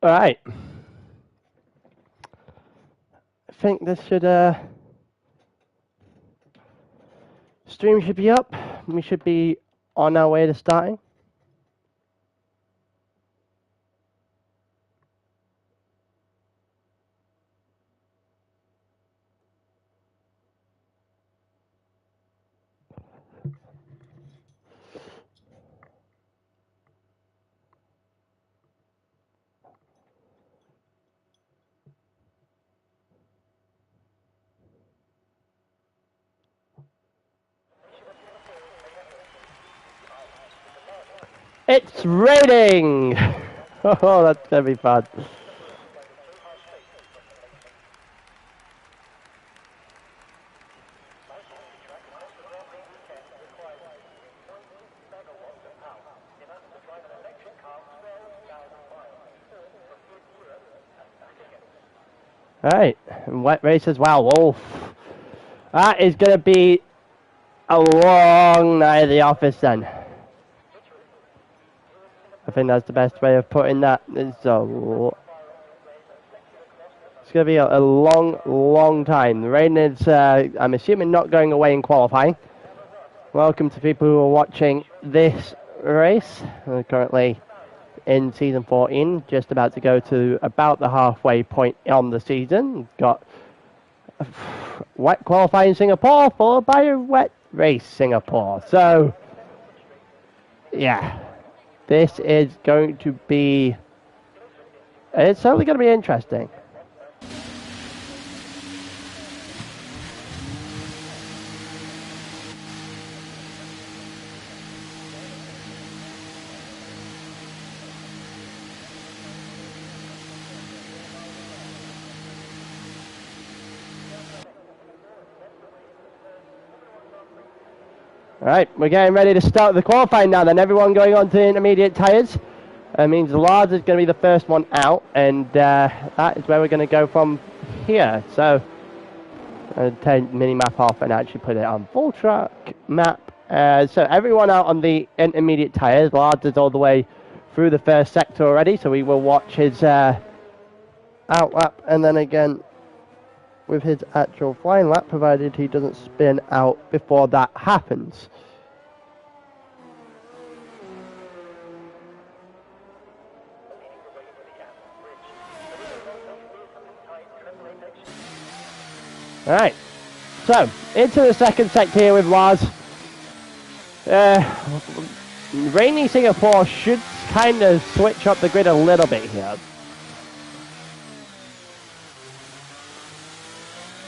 All right. I think this should stream should be up. We should be on our way to starting. It's raining! Oh, that's gonna be fun. Alright, wet race as well. Wolf. That is gonna be a long night at the office then. I think that's the best way of putting that. It's going to be a long, long time. The rain is, I'm assuming, not going away in qualifying. Welcome to people who are watching this race. We're currently in season 14, just about to go to about the halfway point on the season. Got wet qualifying Singapore, followed by a wet race Singapore. So, yeah. This is going to be... It's certainly going to be interesting. Alright, we're getting ready to start the qualifying now then. Everyone going on to intermediate tyres. That means Lars is going to be the first one out, and that is where we're going to go from here. So, I'll take mini-map off and actually put it on full track map. So everyone out on the intermediate tyres. Lars is all the way through the first sector already, so we will watch his out lap, and then again with his actual flying lap, provided he doesn't spin out before that happens. Alright, so into the second sector here with Lars. Rainy Singapore should kind of switch up the grid a little bit here.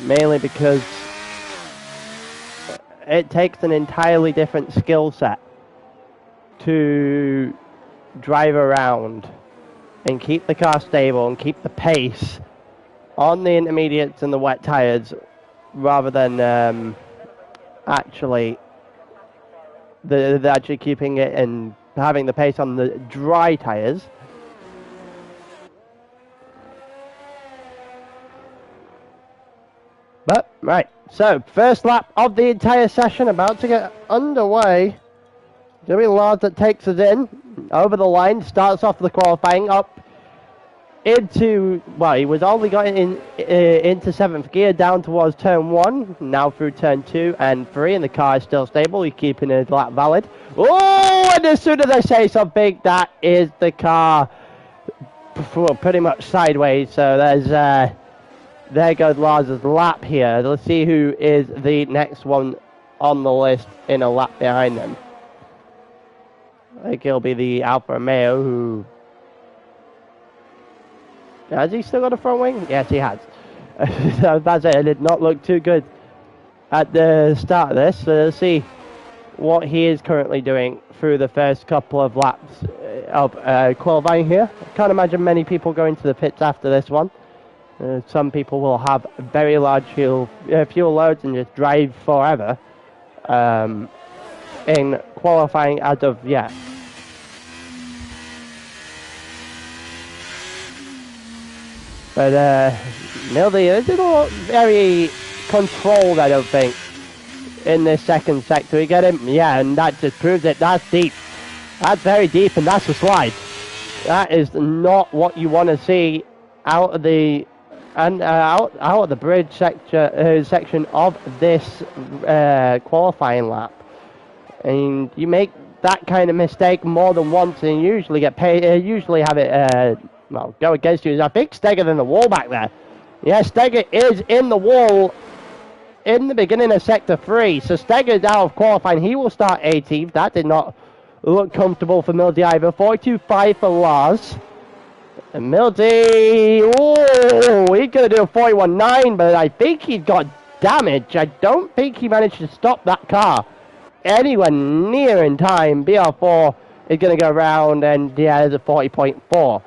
Mainly because it takes an entirely different skill set to drive around and keep the car stable and keep the pace on the intermediates and the wet tyres, rather than actually keeping it and having the pace on the dry tyres. But, right, so first lap of the entire session about to get underway. It's going to be Lars that takes us in over the line, starts off the qualifying up into, well, he was only got into 7th gear down towards turn 1, now through turn 2 and 3, and the car is still stable. He's keeping his lap valid. Oh, and as soon as I say something, that is the car pretty much sideways. So there goes Lars's lap here. Let's see who is the next one on the list in a lap behind them. I think it'll be the Alfa Romeo, who... Has he still got a front wing? Yes, he has. That's it. It did not look too good at the start of this. So let's see what he is currently doing through the first couple of laps of qualifying here. I can't imagine many people going to the pits after this one. Some people will have very large fuel loads and just drive forever in qualifying as of yet. But Mildy is not very controlled, I don't think, in this second sector. We get him, yeah, and that just proves it. That's deep. That's very deep, and that's a slide. That is not what you want to see out of the out of the bridge section of this qualifying lap. And you make that kind of mistake more than once, and you usually get paid. Usually have it well go against you. I think Steger's in the wall back there. Yeah, Steger is in the wall in the beginning of sector 3. So Steger's out of qualifying. He will start 18th. That did not look comfortable for Mildy either. 42.5 for Lars. And Mildy, oh, he's going to do a 41.9, but I think he's got damage. I don't think he managed to stop that car anywhere near in time. BR4 is going to go around, and yeah, there's a 40.4.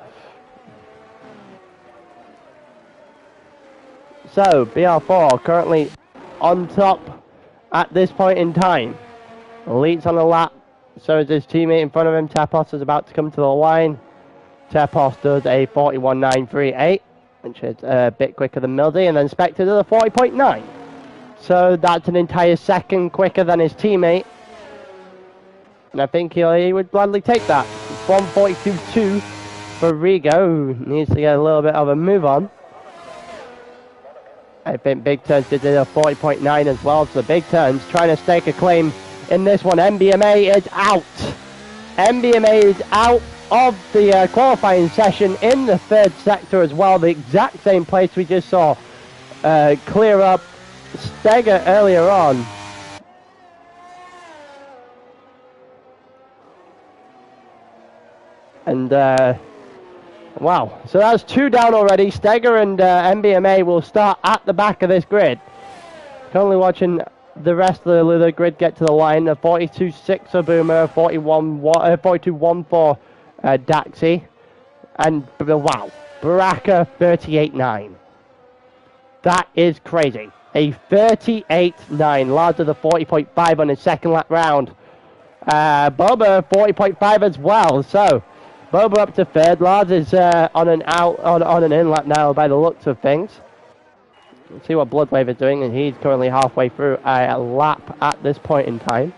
So, BR4 currently on top at this point in time. Leads on the lap, so is his teammate in front of him. Tapos is about to come to the line. Tapos does a 41.938, which is a bit quicker than Mildy, and then Spectre does a 40.9. So that's an entire second quicker than his teammate. And I think he would gladly take that. 142.2 for Rigo, who needs to get a little bit of a move on. I think Big Turns did a 40.9 as well, so Big Turns trying to stake a claim in this one. MBMA is out. MBMA is out of the qualifying session in the third sector as well, the exact same place we just saw clear up Steger earlier on. And wow, so that's 2 down already. Steger and MBMA will start at the back of this grid. Currently watching the rest of the grid get to the line. 42.6 for Boomer, 42.1 for Daxi, and wow, Baraka 38.9. That is crazy. A 38.9. Lars with a 40.5 on his second lap round. Boba 40.5 as well. So Boba up to third. Lars is on an in lap now by the looks of things. Let's see what Bloodwave is doing, and he's currently halfway through a lap at this point in time.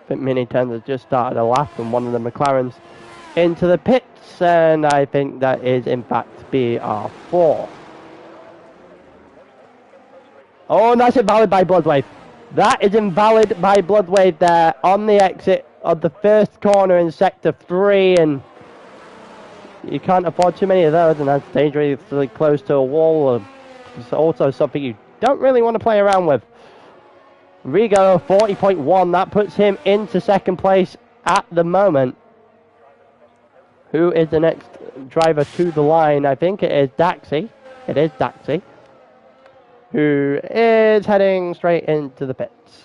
I think Mini Turns has just started a lap, and one of the McLarens into the pits, and I think that is in fact BR4. Oh, and that's invalid by Bloodwave. That is invalid by Bloodwave there on the exit of the first corner in sector 3, and you can't afford too many of those, and that's dangerously close to a wall. It's also something you don't really want to play around with. Rigo 40.1, that puts him into second place at the moment. Who is the next driver to the line? I think it is Daxi. It is Daxi, who is heading straight into the pits,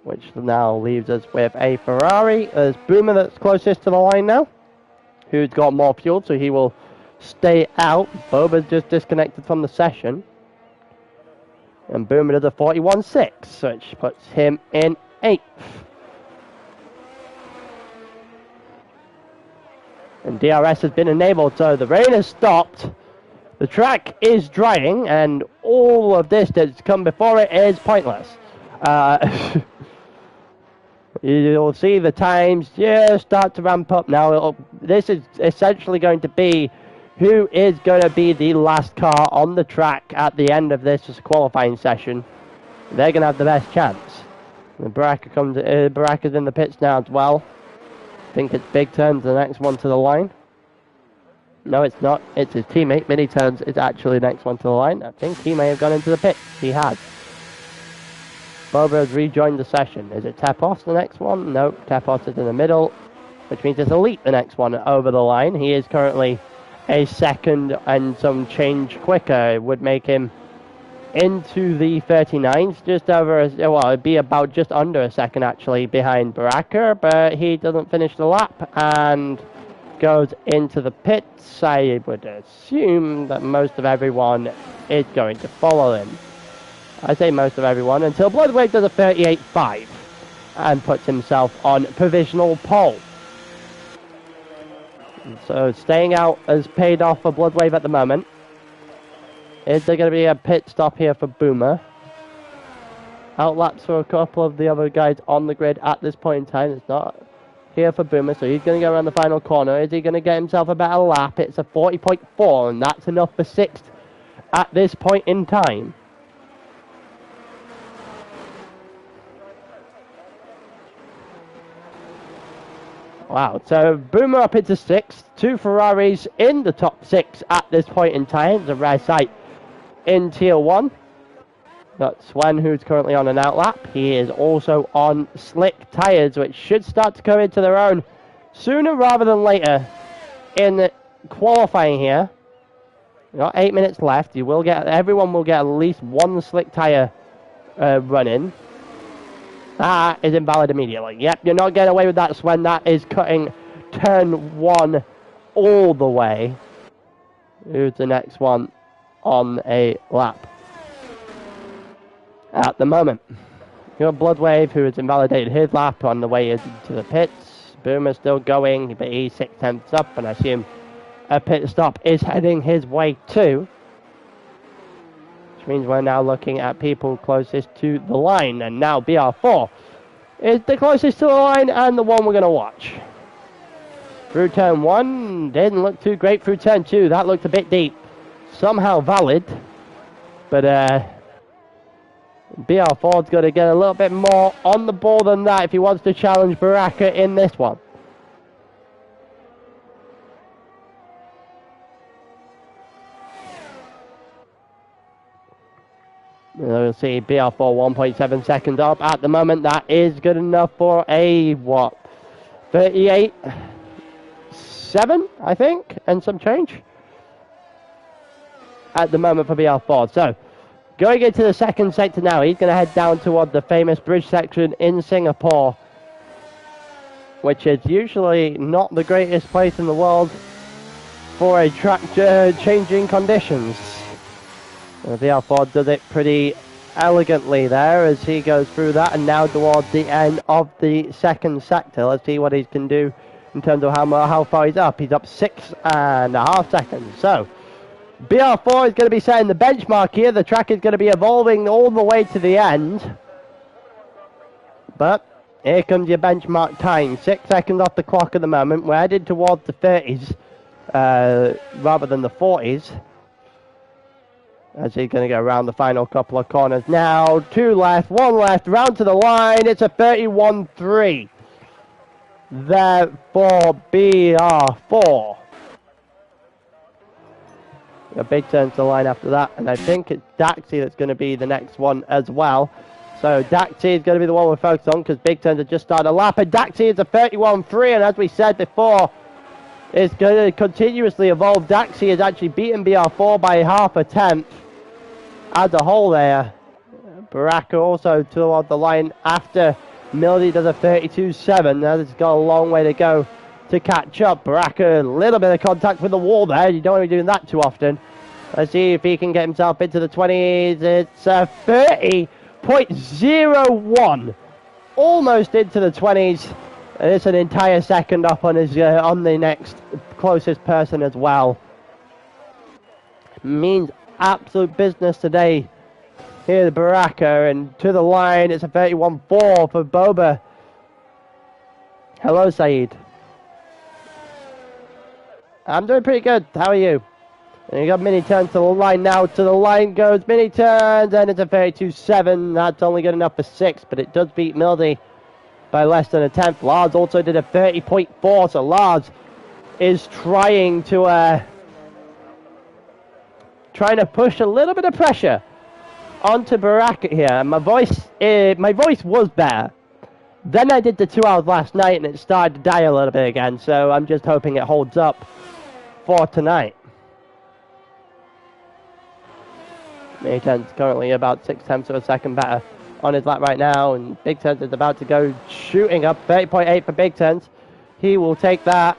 which now leaves us with a Ferrari. There's Boomer that's closest to the line now, who's got more fuel, so he will stay out. Boba's just disconnected from the session. And Boomer does a 41.6, which puts him in 8th. And DRS has been enabled, so the rain has stopped. The track is drying, and all of this that's come before it is pointless. You'll see the times just start to ramp up now. This is essentially going to be who is going to be the last car on the track at the end of this qualifying session. They're going to have the best chance. And Baraka's in the pits now as well. I think it's Big Turns, the next one to the line. No, it's not. It's his teammate. Mini Turns is actually the next one to the line. I think he may have gone into the pits. He has. Boba has rejoined the session. Is it Tapos the next one? No, Tapos is in the middle, which means it's Elite the next one over the line. He is currently a second and some change quicker. It would make him into the 39s, just over, well, it'd be about just under a second actually behind Baraka, but he doesn't finish the lap and goes into the pits. I would assume that most of everyone is going to follow him. I say most of everyone until Bloodwave does a 38.5 and puts himself on provisional pole. So staying out has paid off for Bloodwave at the moment. Is there going to be a pit stop here for Boomer? Outlaps for a couple of the other guys on the grid at this point in time. It's not here for Boomer, so he's going to go around the final corner. Is he going to get himself a better lap? It's a 40.4, and that's enough for 6th at this point in time. Wow, so Boomer up into 6th, 2 Ferraris in the top 6 at this point in time. It's a rare sight in Tier 1. Got Swen, who's currently on an outlap. He is also on slick tyres, which should start to come into their own sooner rather than later in qualifying here. We've got 8 minutes left. Everyone will get at least one slick tyre running. That is invalid immediately. Yep, you're not getting away with that, Swen. That is cutting turn 1 all the way. Who's the next one on a lap at the moment? Your Bloodwave, who has invalidated his lap on the way into the pits. Boomer's still going, but he's 6/10 up, and I assume a pit stop is heading his way too. Which means we're now looking at people closest to the line, and now BR4 is the closest to the line and the one we're going to watch. Through turn 1, didn't look too great through turn 2. That looked a bit deep. Somehow valid, but BR4's got to get a little bit more on the ball than that if he wants to challenge Baraka in this one. We'll see BR4 1.7 seconds up at the moment. That is good enough for a, 38.7, I think, and some change at the moment for BR4. So, going into the second sector now, he's going to head down toward the famous bridge section in Singapore, which is usually not the greatest place in the world for a track changing conditions. BR4 does it pretty elegantly there as he goes through that, and now towards the end of the second sector. Let's see what he can do in terms of how far he's up. He's up 6.5 seconds. So, BR4 is going to be setting the benchmark here. The track is going to be evolving all the way to the end. But here comes your benchmark time. 6 seconds off the clock at the moment. We're headed towards the 30s rather than the 40s. As he's going to go around the final couple of corners now. 2 left, 1 left, round to the line. It's a 31.3 there for BR4. A big turn to the line after that, and I think it's Daxi that's going to be the next one as well. So Daxi is going to be the one we're focused on because big turns have just started a lap, and Daxi is a 31.3, and as we said before, it's going to continuously evolve. Daxi has actually beaten BR4 by half a tenth as a whole there. Baraka also toward the line after Mildy does a 32.7. Now it's got a long way to go to catch up. Baraka, a little bit of contact with the wall there. You don't want to be doing that too often. Let's see if he can get himself into the 20s. It's 30.01. Almost into the 20s. And it's an entire second up on his on the next closest person as well. Means absolute business today. Here's Baraka, and to the line, it's a 31.4 for Boba. Hello, Saeed. I'm doing pretty good. How are you? And you got mini turns to the line now. To the line goes mini turns, and it's a 32.7. That's only good enough for 6, but it does beat Mildy by less than a tenth. Lars also did a 30.4, so Lars is trying to push a little bit of pressure onto Baraka here. My voice was better. Then I did the 2 hours last night, and it started to die a little bit again, so I'm just hoping it holds up for tonight. Mini turns currently about 6/10 of a second better on his lap right now, and Big Turns is about to go shooting up. 30.8 for Big Turns. He will take that.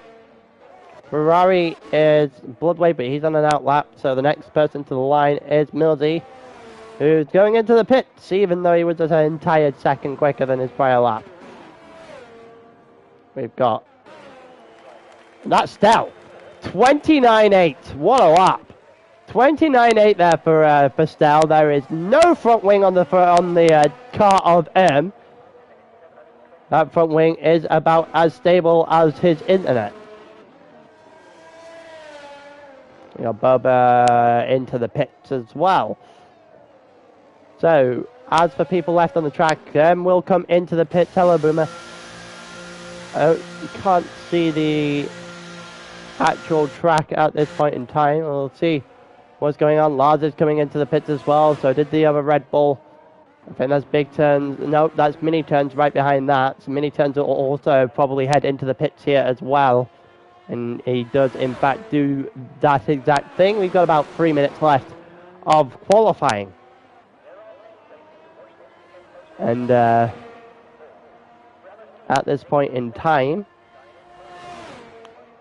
Ferrari is Bloodway, but he's on an out lap, so the next person to the line is Mildy, who's going into the pits, even though he was just an entire second quicker than his prior lap. We've got that's Stell. 29.8. What a lap. 29.8 there for Stell. There is no front wing on the car of That front wing is about as stable as his internet. You got Boba into the pits as well. So, as for people left on the track, will come into the pits. Hello, Boomer. You can't see the actual track at this point in time. We'll see what's going on. Lars is coming into the pits as well. So did the other Red Bull. I think that's big turns. No, that's mini turns right behind that. So mini turns will also probably head into the pits here as well. And he does, in fact, do that exact thing. We've got about 3 minutes left of qualifying. And at this point in time,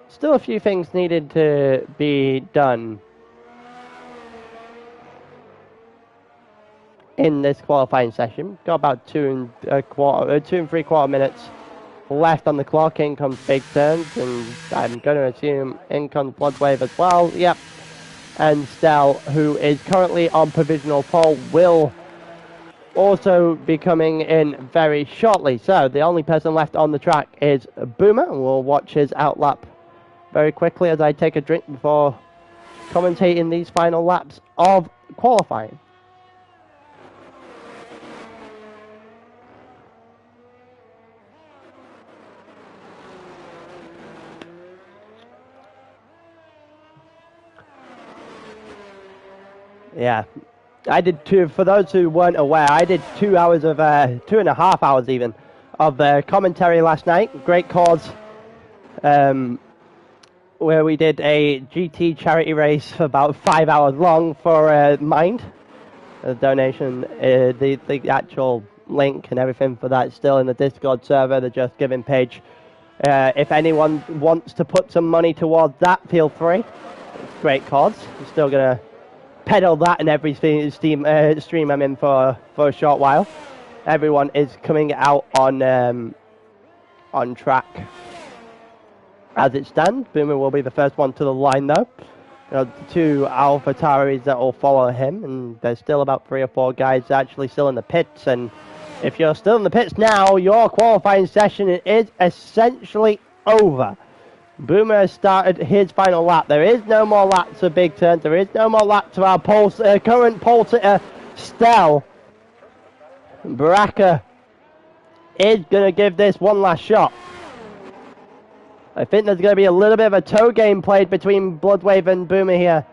still a few things needed to be done in this qualifying session. Got about 2 and 3/4 minutes left on the clock. In comes Big Turns, and I'm going to assume in comes Bloodwave as well. Yep. And Stell, who is currently on provisional pole, will also be coming in very shortly. So the only person left on the track is Boomer, and we'll watch his outlap very quickly as I take a drink before commentating these final laps of qualifying. Yeah, I did for those who weren't aware, I did 2 hours of, 2.5 hours even, of commentary last night. Great cause, where we did a GT charity race for about 5 hours long for Mind. The donation, the actual link and everything for that is still in the Discord server, the Just Giving page. If anyone wants to put some money towards that, feel free. It's great cause. I'm still going to pedal that in every stream I'm in for a short while. Everyone is coming out on track as it stands. Boomer will be the first one to the line though. There are 2 AlphaTauris that will follow him, and there's still about 3 or 4 guys actually still in the pits. And if you're still in the pits now, your qualifying session is essentially over. Boomer has started his final lap. There is no more laps of Big Turns. There is no more laps of our current pole sitter, Stell. Baraka is going to give this one last shot. I think there's going to be a little bit of a toe game played between Bloodwave and Boomer here.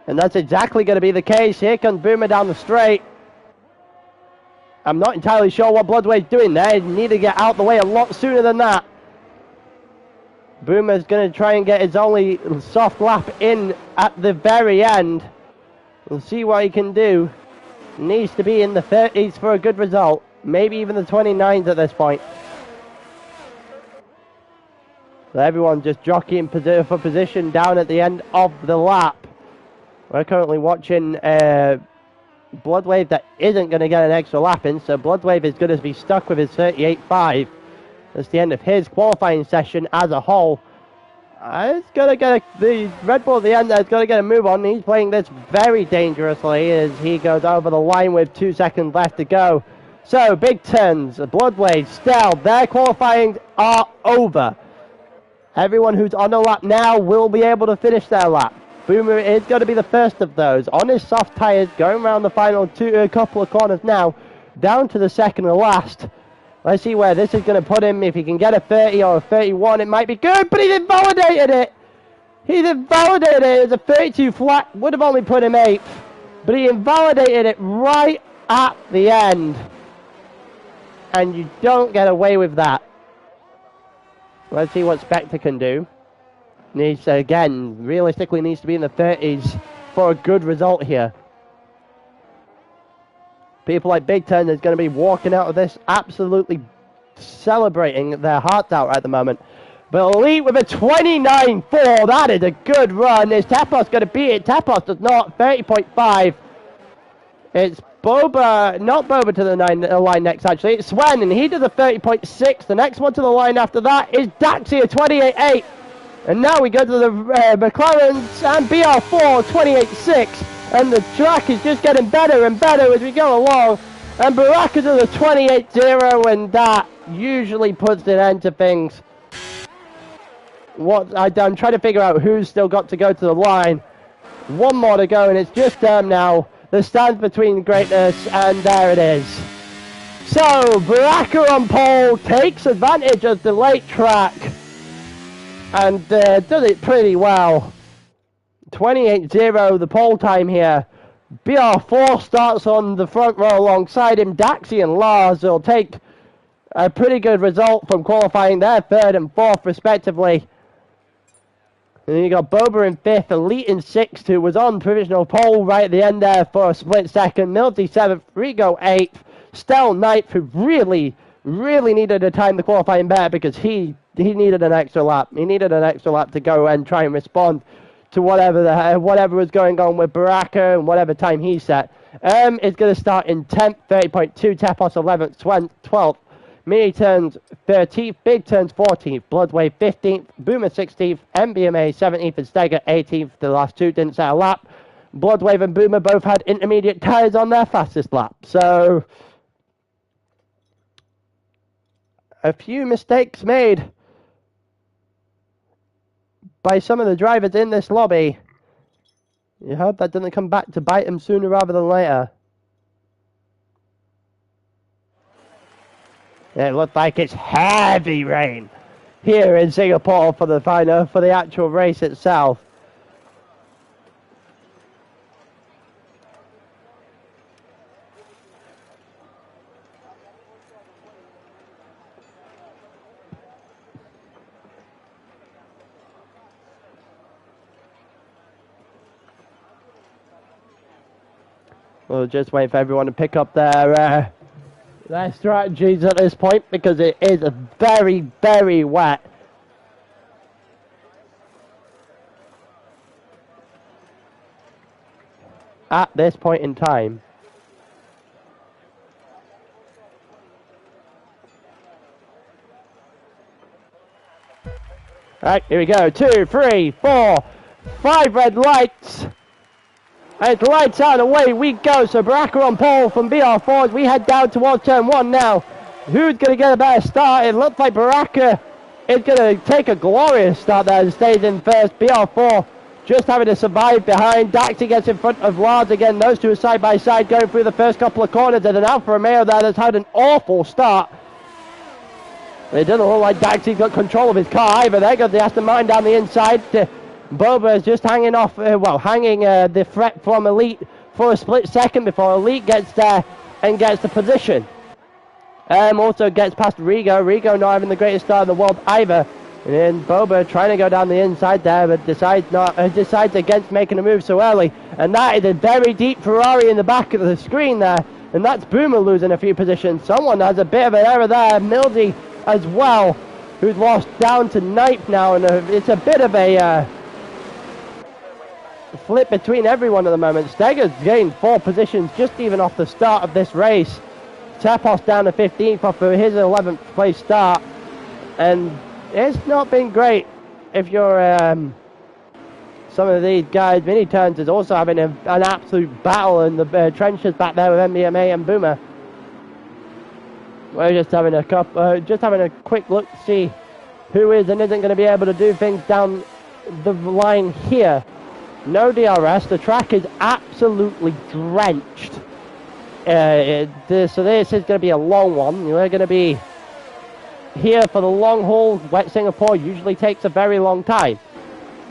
And that's exactly going to be the case. Here comes Boomer down the straight. I'm not entirely sure what Bloodwave's doing there. He need to get out the way a lot sooner than that. Boomer's going to try and get his only soft lap in at the very end. We'll see what he can do. Needs to be in the 30s for a good result. Maybe even the 29s at this point. So everyone just jockeying for position down at the end of the lap. We're currently watching Bloodwave that isn't going to get an extra lap in. So Bloodwave is going to be stuck with his 38.5. That's the end of his qualifying session as a whole. It's going to get the Red Bull at the end there is going to get a move on. He's playing this very dangerously as he goes over the line with 2 seconds left to go. So, Big Turns, Bloodwave, Stell, their qualifying are over. Everyone who's on a lap now will be able to finish their lap. Boomer is going to be the first of those. On his soft tyres, going around the final couple of corners now, down to the second and last. Let's see where this is going to put him. If he can get a 30 or a 31, it might be good, but he's invalidated it. He's invalidated it. It was a 32 flat, would have only put him 8th, but he invalidated it right at the end. And you don't get away with that. Let's see what Spectre can do. Needs, again, realistically needs to be in the 30s for a good result here. People like Big Turn is going to be walking out of this absolutely celebrating their hearts out at the moment. But Elite with a 29.4, that is a good run. Is Tapos going to beat it? Tapos does not, 30.5. It's Boba, not Boba to the line next actually, it's Swen, and he does a 30.6. The next one to the line after that is Daxia, 28.8. And now we go to the McLarens and BR4, 28.6. And the track is just getting better and better as we go along. And Baraka does a 28-0, and that usually puts an end to things. I'm trying to figure out who's still got to go to the line. One more to go, and it's just them now. The stand between greatness, and there it is. So, Baraka on pole takes advantage of the late track and does it pretty well. 28-0 the pole time here. BR4 starts on the front row alongside him. Daxi and Lars will take a pretty good result from qualifying their third and fourth respectively. And then you got Boba in fifth, Elite in sixth, who was on provisional pole right at the end there for a split second. Milty seventh, Rigo eighth, Stell ninth, who really needed to time the qualifying better because he needed an extra lap. He needed an extra lap to go and try and respond to whatever was going on with Baraka and whatever time he set. Is going to start in 10th, 30.2, Tepos 11th, 12th. Mini turns 13th, Big turns 14th, Bloodwave 15th, Boomer 16th, MBMA 17th, and Stagger 18th. The last two didn't set a lap. Bloodwave and Boomer both had intermediate tyres on their fastest lap. So, a few mistakes made by some of the drivers in this lobby. You hope that doesn't come back to bite them sooner rather than later. It looks like it's heavy rain here in Singapore for the actual race itself. We'll just wait for everyone to pick up their strategies at this point because it is very, very wet. At this point in time. Alright, here we go. 2, 3, 4, 5 red lights. And it's lights out, away we go. So Baraka on pole from BR4 as we head down towards turn 1 now. Who's going to get a better start? It looks like Baraka is going to take a glorious start there and stays in first. BR4 just having to survive behind. Daxi gets in front of Lars again. Those two are side by side going through the first couple of corners. There's an Alfa Romeo there that's had an awful start. It doesn't look like Daxi's got control of his car either. There goes the Aston Martin down the inside. Boba is just hanging off, hanging the threat from Elite for a split second before Elite gets there and gets the position. Also gets past Rigo. Rigo not having the greatest start in the world either. And then Boba trying to go down the inside there, but decides against making a move so early. And that is a very deep Ferrari in the back of the screen there. And that's Boomer losing a few positions. Someone has a bit of an error there. Mildy as well, who's lost down to 9th now. And it's a bit of a flip between everyone at the moment. Steger's gained 4 positions just even off the start of this race. Tepos down to 15th off of his 11th place start. And it's not been great if you're some of these guys. Mini Turns is also having an absolute battle in the trenches back there with MBMA and Boomer. We're just having a quick look to see who is and isn't going to be able to do things down the line here. No DRS. The track is absolutely drenched. So this is going to be a long one. We're going to be here for the long haul. Wet Singapore usually takes a very long time.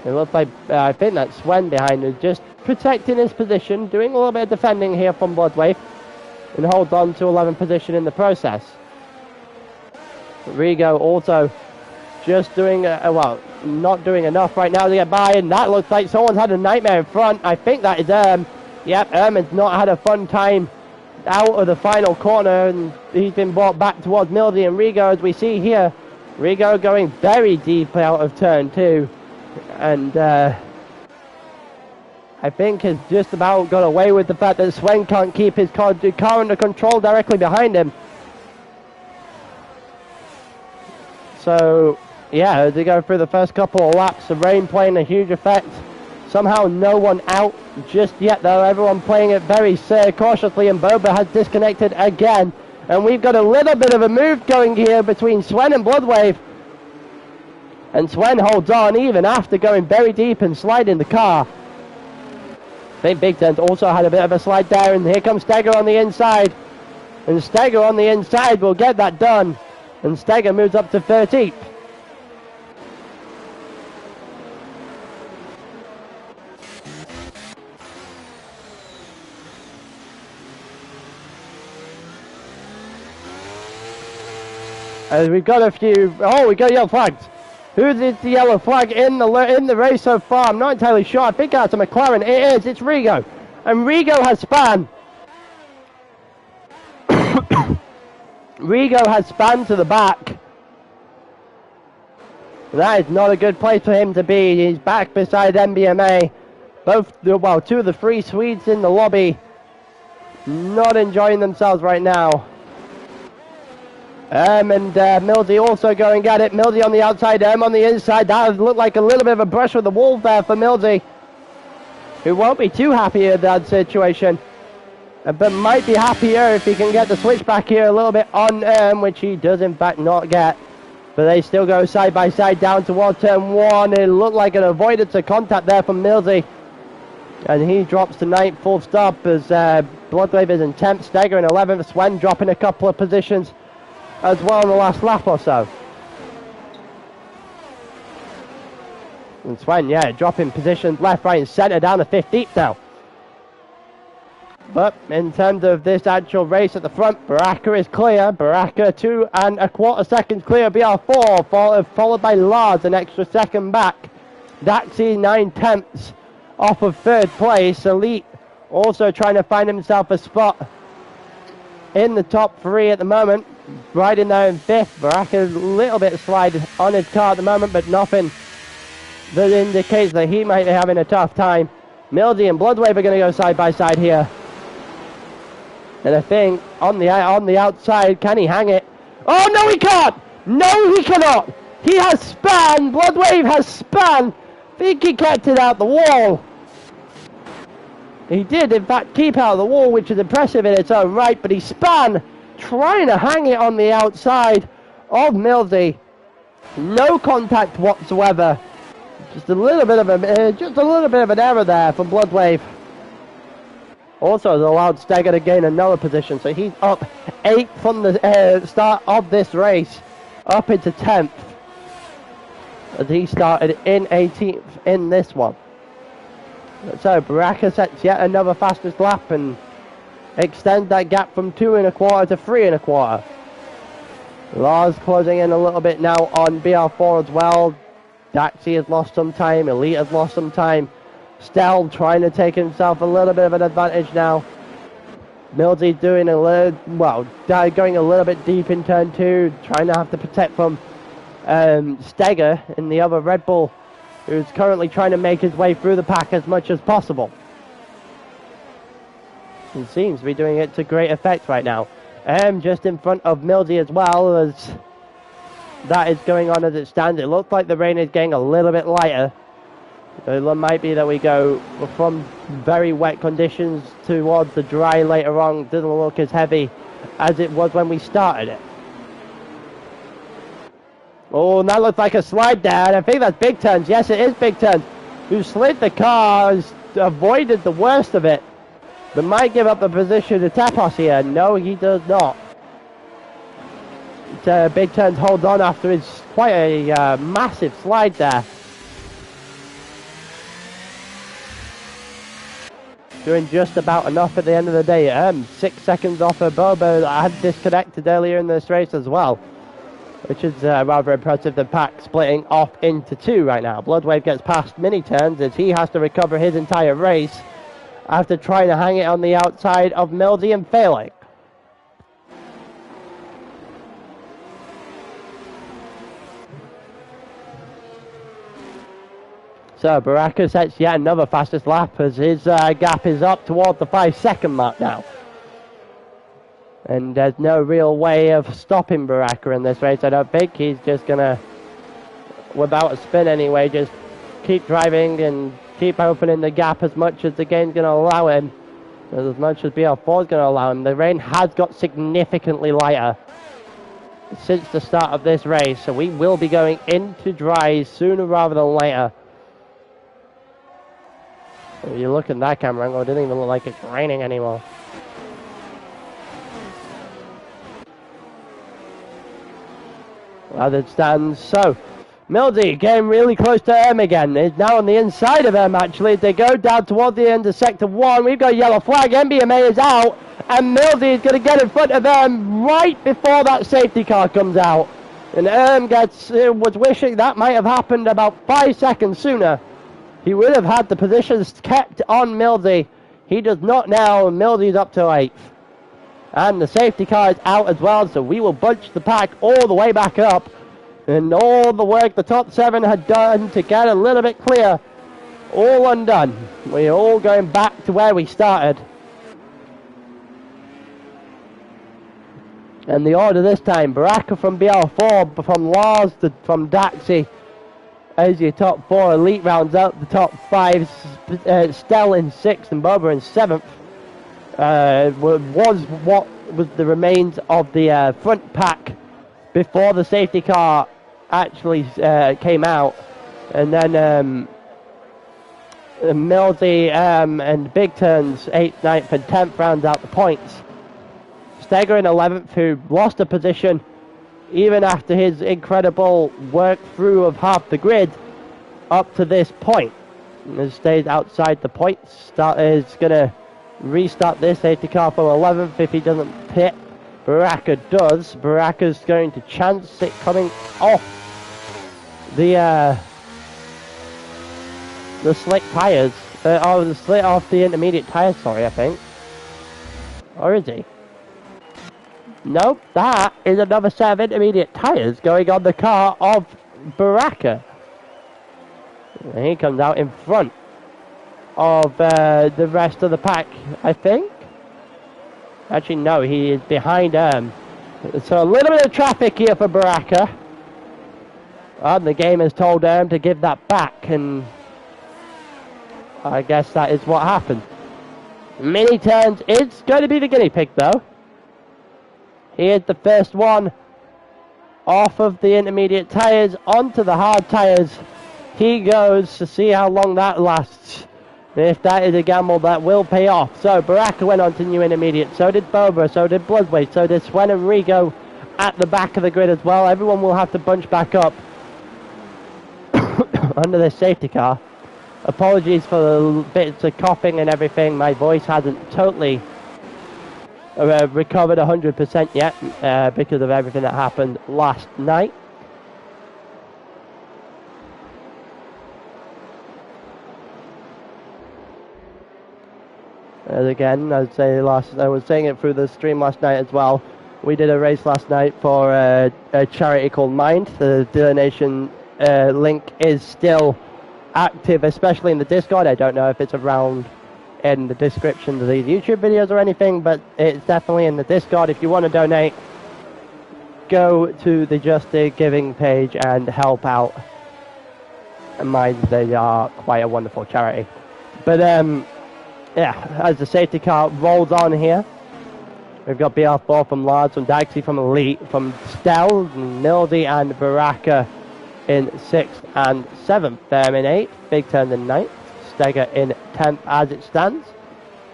It looks like, I think that's Swen behind us, just protecting his position, doing a little bit of defending here from Bloodwave, and holds on to 11th position in the process. Rigo also just doing, not doing enough right now to get by, and that looks like someone's had a nightmare in front. I think that is Yep, Erman's not had a fun time out of the final corner, and he's been brought back towards Mildy and Rigo, as we see here. Rigo going very deep out of turn 2, and I think has just about got away with the fact that Swen can't keep his car under control directly behind him. So, yeah, as they go through the first couple of laps, the rain playing a huge effect. Somehow no one out just yet though. Everyone playing it very cautiously, and Boba has disconnected again. And we've got a little bit of a move going here between Sven and Bloodwave. And Sven holds on even after going very deep and sliding the car. I think Big Tent also had a bit of a slide there, and here comes Steger on the inside. And Steger on the inside will get that done. And Steger moves up to 13th. We've got a few. Oh, we got yellow flags. Who is the yellow flag in the race so far? I'm not entirely sure. I think that's a McLaren. It is. It's Rigo, and Rigo has spun. Rigo has spun to the back. That is not a good place for him to be. He's back beside MBMA. Two of the three Swedes in the lobby, not enjoying themselves right now. And Mildy also going at it. Mildy on the outside, on the inside. That looked like a little bit of a brush with the wall there for Mildy, who won't be too happy in that situation, but might be happier if he can get the switch back here a little bit on which he does in fact not get. But they still go side by side down towards turn 1. It looked like an avoidance of contact there from Mildy, and he drops to 9th, full stop, as Bloodwave is in 10th, Steger in 11th, Sven dropping a couple of positions as well in the last lap or so. And Sven, yeah, dropping positions left, right and centre down to 15th now. But in terms of this actual race at the front, Baraka is clear. Baraka 2 1/4 seconds clear, BR4, followed by Lars an extra second back. Daxi 9/10 off of 3rd place. Elite also trying to find himself a spot in the top 3 at the moment. Right in there in 5th. Baraka a little bit slide on his car at the moment, but nothing that indicates that he might be having a tough time. Mildy and Bloodwave are going to go side by side here. And I think on the outside, can he hang it? Oh, no, he can't! No, he cannot! He has spun! Bloodwave has spun! I think he kept it out the wall. He did, in fact, keep out of the wall, which is impressive in its own right, but he spun, trying to hang it on the outside of Mildy. No contact whatsoever. Just a little bit of an error there from Bloodwave. Also has allowed Steger to gain another position, so he's up 8th from the start of this race, up into 10th, as he started in 18th in this one. So Baraka sets yet another fastest lap and extends that gap from 2 1/4 to 3 1/4. Lars closing in a little bit now on BR4 as well. Daxi has lost some time, Elite has lost some time. Stell trying to take himself a little bit of an advantage now. Mildy doing going a little bit deep in turn 2, trying to have to protect from Steger in the other Red Bull, who's currently trying to make his way through the pack as much as possible. He seems to be doing it to great effect right now. Just in front of Mildy as well, as that is going on as it stands. It looks like the rain is getting a little bit lighter. So it might be that we go from very wet conditions towards the dry later on. Doesn't look as heavy as it was when we started it. Oh, and that looks like a slide there. And I think that's Big Turns. Yes, it is Big Turns. Who slid the car, has avoided the worst of it, but might give up the position to Tapos here. No, he does not. Big Turns holds on after his quite a massive slide there. Doing just about enough at the end of the day. 6 seconds off of Bobo that had disconnected earlier in this race as well, which is rather impressive. The pack splitting off into 2 right now. Bloodwave gets past mini turns as he has to recover his entire race after trying to hang it on the outside of Mildy and failing. So Baraka sets yet another fastest lap as his gap is up toward the 5-second mark now. And there's no real way of stopping Baraka in this race. I don't think he's just going to, without a spin anyway, just keep driving and keep opening the gap as much as the game's going to allow him. As much as BR4 is going to allow him. The rain has got significantly lighter since the start of this race, so we will be going into dries sooner rather than later. If you look at that camera angle, it doesn't even look like it's raining anymore. As it stands, so Mildy getting really close to Erm again. Is now on the inside of Erm actually. As they go down toward the end of sector 1, we've got a yellow flag. MBMA is out, and Mildy is going to get in front of Erm right before that safety car comes out. And Erm was wishing that might have happened about 5 seconds sooner. He would have had the positions kept on Mildy. He does not now, and Mildy's up to 8th. And the safety car is out as well, so we will bunch the pack all the way back up. And all the work the top 7 had done to get a little bit clear, all undone. We're all going back to where we started. And the order this time, Baraka from BR4, from Lars, from Daxi, as your top 4 elite rounds out the top 5. Stell in 6th and Boba in 7th. Was what was the remains of the front pack before the safety car actually came out. And then Mildy and Big Turns 8th, 9th and 10th rounds out the points. Steger in 11th, who lost a position even after his incredible work through of half the grid up to this point. And stayed outside the points. Is going to restart this safety car from 11th if he doesn't pit. Baraka does. Baraka's going to chance it coming off the slick tyres. The slit off the intermediate tyres, sorry, I think. Or is he? Nope, that is another set of intermediate tyres going on the car of Baraka. And he comes out in front of the rest of the pack, I think. Actually, no, he is behind so a little bit of traffic here for Baraka. And the game has told to give that back, and I guess that is what happened. Mini turns is going to be the guinea pig, though. He is the first one off of the intermediate tyres onto the hard tyres. He goes to see how long that lasts. If that is a gamble, that will pay off. So Baraka went on to new intermediate. So did Boba. So did Bloodway. So did Swen and Rigo at the back of the grid as well. Everyone will have to bunch back up under this safety car. Apologies for the bits of coughing and everything. My voice hasn't totally recovered 100% yet because of everything that happened last night. And again, I was saying it through the stream last night as well. We did a race last night for a charity called Mind. The donation link is still active, especially in the Discord. I don't know if it's around in the description of these YouTube videos or anything, but it's definitely in the Discord. If you want to donate, go to the Just a Giving page and help out. And Mind, they are quite a wonderful charity. But yeah, as the safety car rolls on here, we've got BR4 from Lars, from Daxi, from Elite, from Stell, Mildy and Baraka in 6th and 7th. Them in 8th, Big Turn in 9th, Steger in 10th as it stands,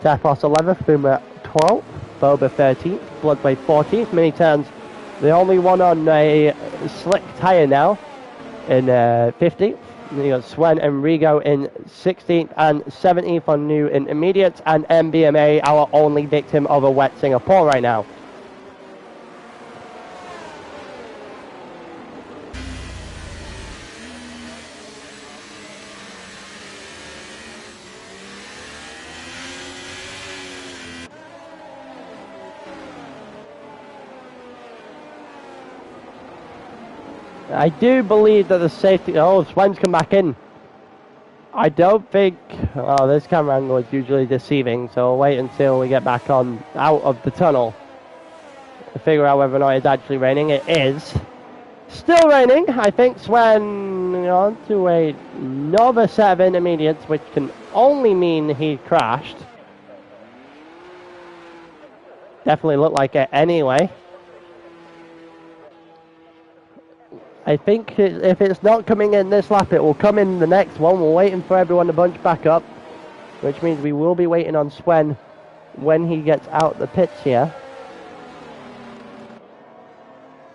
Tepos 11th, Boomer 12th, Boba 13th, Bloodway 14th, Mini Turns, the only one on a slick tyre now, in 15th. You got Swen and Rigo in 16th and 17th on new intermediates, and MBMA, our only victim of a wet Singapore right now. I do believe that the safety... Oh, Swen's come back in. I don't think... Oh, this camera angle is usually deceiving, so I'll wait until we get back on out of the tunnel to figure out whether or not it's actually raining. It is. Still raining. I think Sven on to another set of intermediates, which can only mean he crashed. Definitely looked like it anyway. I think if it's not coming in this lap, it will come in the next one. We're waiting for everyone to bunch back up, which means we will be waiting on Sven when he gets out the pits here.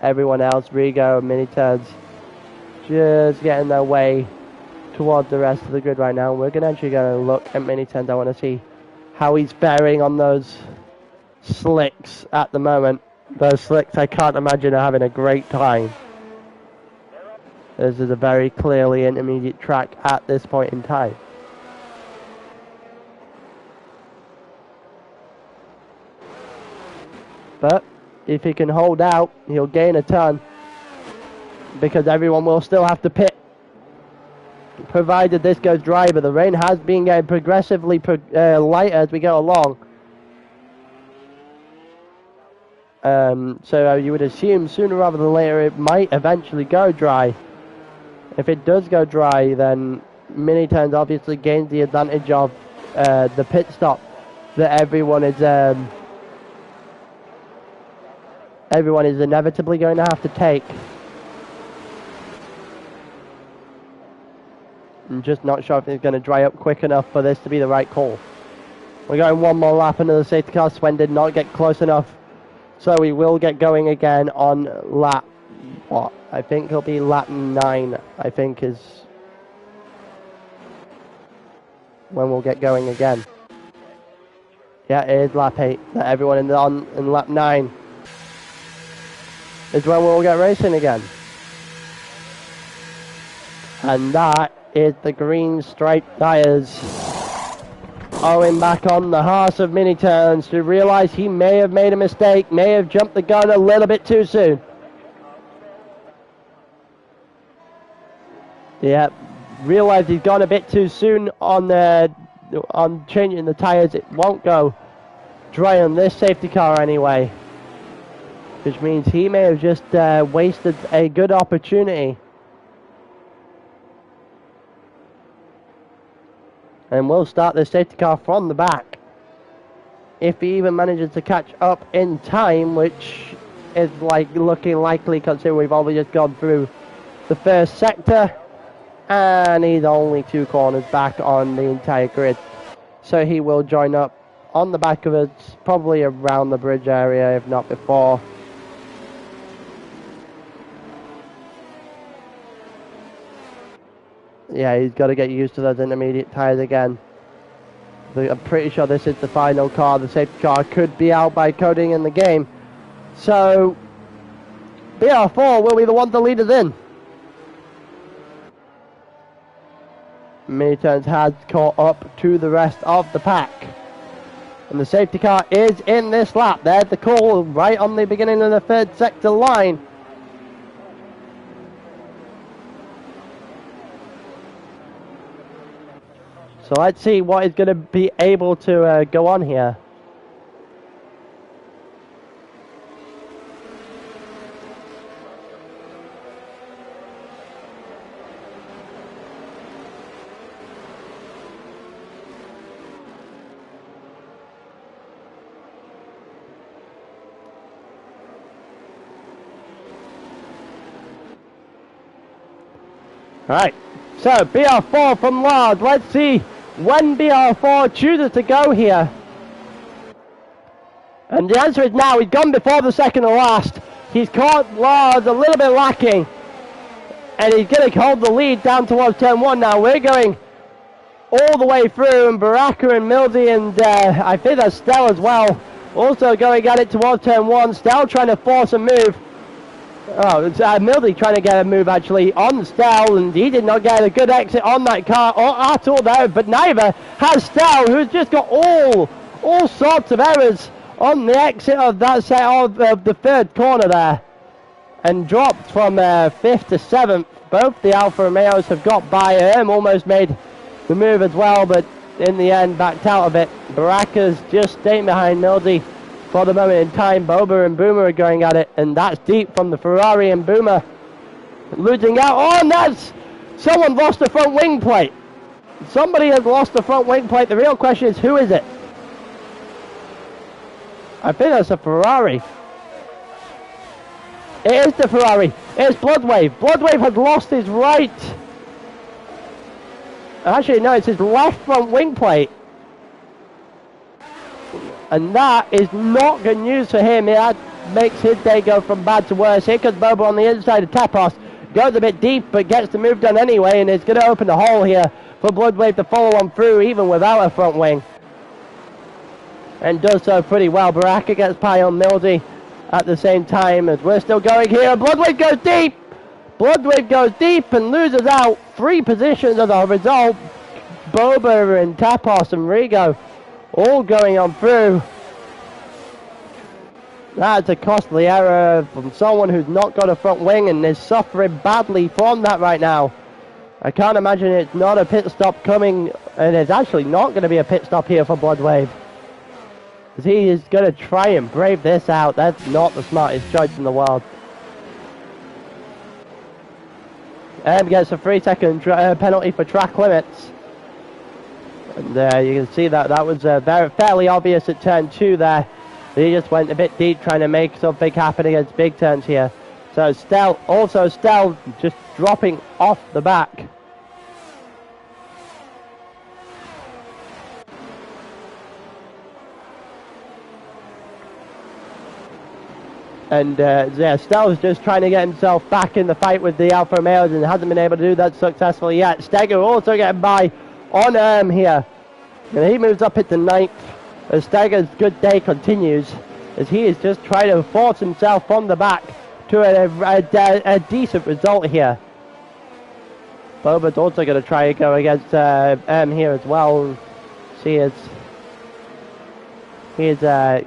Everyone else, Rigo, Mini-Turds, just getting their way towards the rest of the grid right now. We're actually going to look at Mini-Turds. I want to see how he's faring on those slicks at the moment. Those slicks, I can't imagine, are having a great time. This is a very clearly intermediate track at this point in time. But if he can hold out, he'll gain a ton, because everyone will still have to pit, provided this goes dry. But the rain has been getting progressively lighter as we go along. So you would assume sooner rather than later it might eventually go dry. If it does go dry, then Mini-Turns obviously gains the advantage of the pit stop that everyone is inevitably going to have to take. I'm just not sure if it's going to dry up quick enough for this to be the right call. We're going one more lap into the safety car. Sven did not get close enough, so we will get going again on lap, what? I think it'll be lap 9, I think, is when we'll get going again. Yeah, it is lap 8. Everyone in lap 9 is when we'll get racing again. And that is the green striped tyres. Owen back on the horse of Mini-Turns to realise he may have made a mistake, may have jumped the gun a little bit too soon. Yeah, realised he's gone a bit too soon on changing the tyres. It won't go dry on this safety car anyway, which means he may have just wasted a good opportunity. And we'll start the safety car from the back, if he even manages to catch up in time, which is looking likely considering we've only just gone through the first sector. And he's only 2 corners back on the entire grid. So he will join up on the back of us, probably around the bridge area, if not before. Yeah, he's got to get used to those intermediate tyres again. I'm pretty sure this is the final car. The safety car could be out by coding in the game. So, BR4 will be the one to lead us in. Mini-Turns has caught up to the rest of the pack. And the safety car is in this lap. There's the call right on the beginning of the 3rd sector line. So let's see what is going to be able to go on here. Alright, so BR4 from Lard. Let's see when BR4 chooses to go here. And the answer is now. He's gone before the second to last. He's caught Lard a little bit lacking. And he's going to hold the lead down towards turn 1 now. We're going all the way through. And Baraka and Mildy and I think that's Stell as well, also going at it towards turn 1. Stell trying to force a move. Oh, it's Mildy trying to get a move actually on Stell, and he did not get a good exit on that car at all there, but neither has Stell, who's just got all sorts of errors on the exit of that set of the 3rd corner there, and dropped from 5th to 7th. Both the Alfa Romeos have got by almost made the move as well, but in the end backed out of it. Baraka's just staying behind Mildy for the moment in time. Boba and Boomer are going at it, and that's deep from the Ferrari, and Boomer Losing out. Oh, and that's... Someone lost the front wing plate. Somebody has lost the front wing plate. The real question is, who is it? I think that's a Ferrari. It is the Ferrari. It's Bloodwave. Bloodwave has lost his right. Actually, no, it's his left front wing plate. And that is not good news for him. That makes his day go from bad to worse. Here comes Bobo on the inside of Tapos. Goes a bit deep, but gets the move done anyway, and it's going to open the hole here for Bloodwave to follow on through, even without a front wing. And does so pretty well. Baraka gets pie on Mildy at the same time as we're still going here. Bloodwave goes deep. Bloodwave goes deep and loses out 3 positions as a result. Boba and Tapos and Rigo all going on through. That's a costly error from someone who's not got a front wing and is suffering badly from that right now. I can't imagine it's not a pit stop coming, and it's actually not going to be a pit stop here for Bloodwave. He is going to try and brave this out. That's not the smartest choice in the world. And gets a 3-second penalty for track limits. And you can see that was fairly obvious at turn 2 there. He just went a bit deep trying to make something happen against big turns here. So Stell just dropping off the back. And yeah, Stell's just trying to get himself back in the fight with the Alfa Romeos and hasn't been able to do that successfully yet. Steger also getting by on here. And he moves up into 9th as Steger's good day continues, as he is just trying to force himself from the back to a decent result here. Boba's also going to try and go against here as well. See if he's going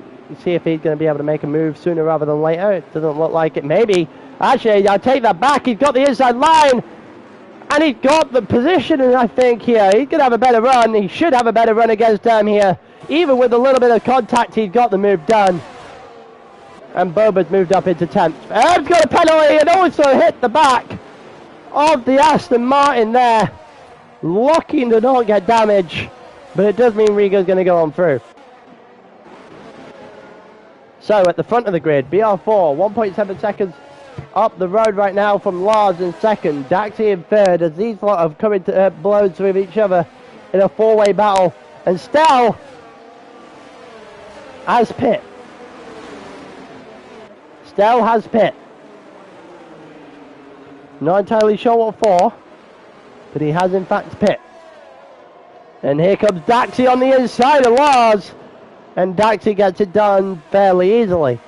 to be able to make a move sooner rather than later. It doesn't look like it. Maybe. Actually, I'll take that back. He's got the inside line. And he's got the position, I think, here. He's going to have a better run. He should have a better run against here. Even with a little bit of contact, he's got the move done. And Boba's moved up into 10th. He's got a penalty and also hit the back of the Aston Martin there. Lucky to not get damage. But it does mean Rigo's going to go on through. So at the front of the grid, BR4, 1.7 seconds up the road right now from Lars in 2nd, Daxi in 3rd, as these lot have come into blows with each other in a 4-way battle. And Stell has pit. Stell has pit. Not entirely sure what for, but he has in fact pit. And here comes Daxi on the inside of Lars. And Daxi gets it done fairly easily.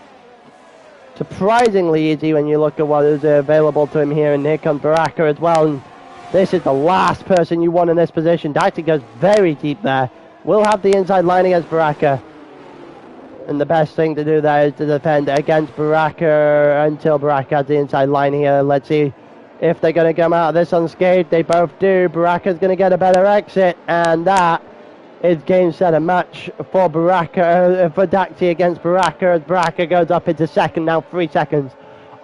Surprisingly easy when you look at what is available to him here. And here comes Baraka as well. And this is the last person you want in this position. Daxi goes very deep there. Will have the inside line against Baraka. And the best thing to do there is to defend against Baraka until Baraka has the inside line here. Let's see if they're going to come out of this unscathed. They both do. Baraka's going to get a better exit. And that is game, set, and match for Baraka, for Daxi against Baraka, as Baraka goes up into 2nd, now 3 seconds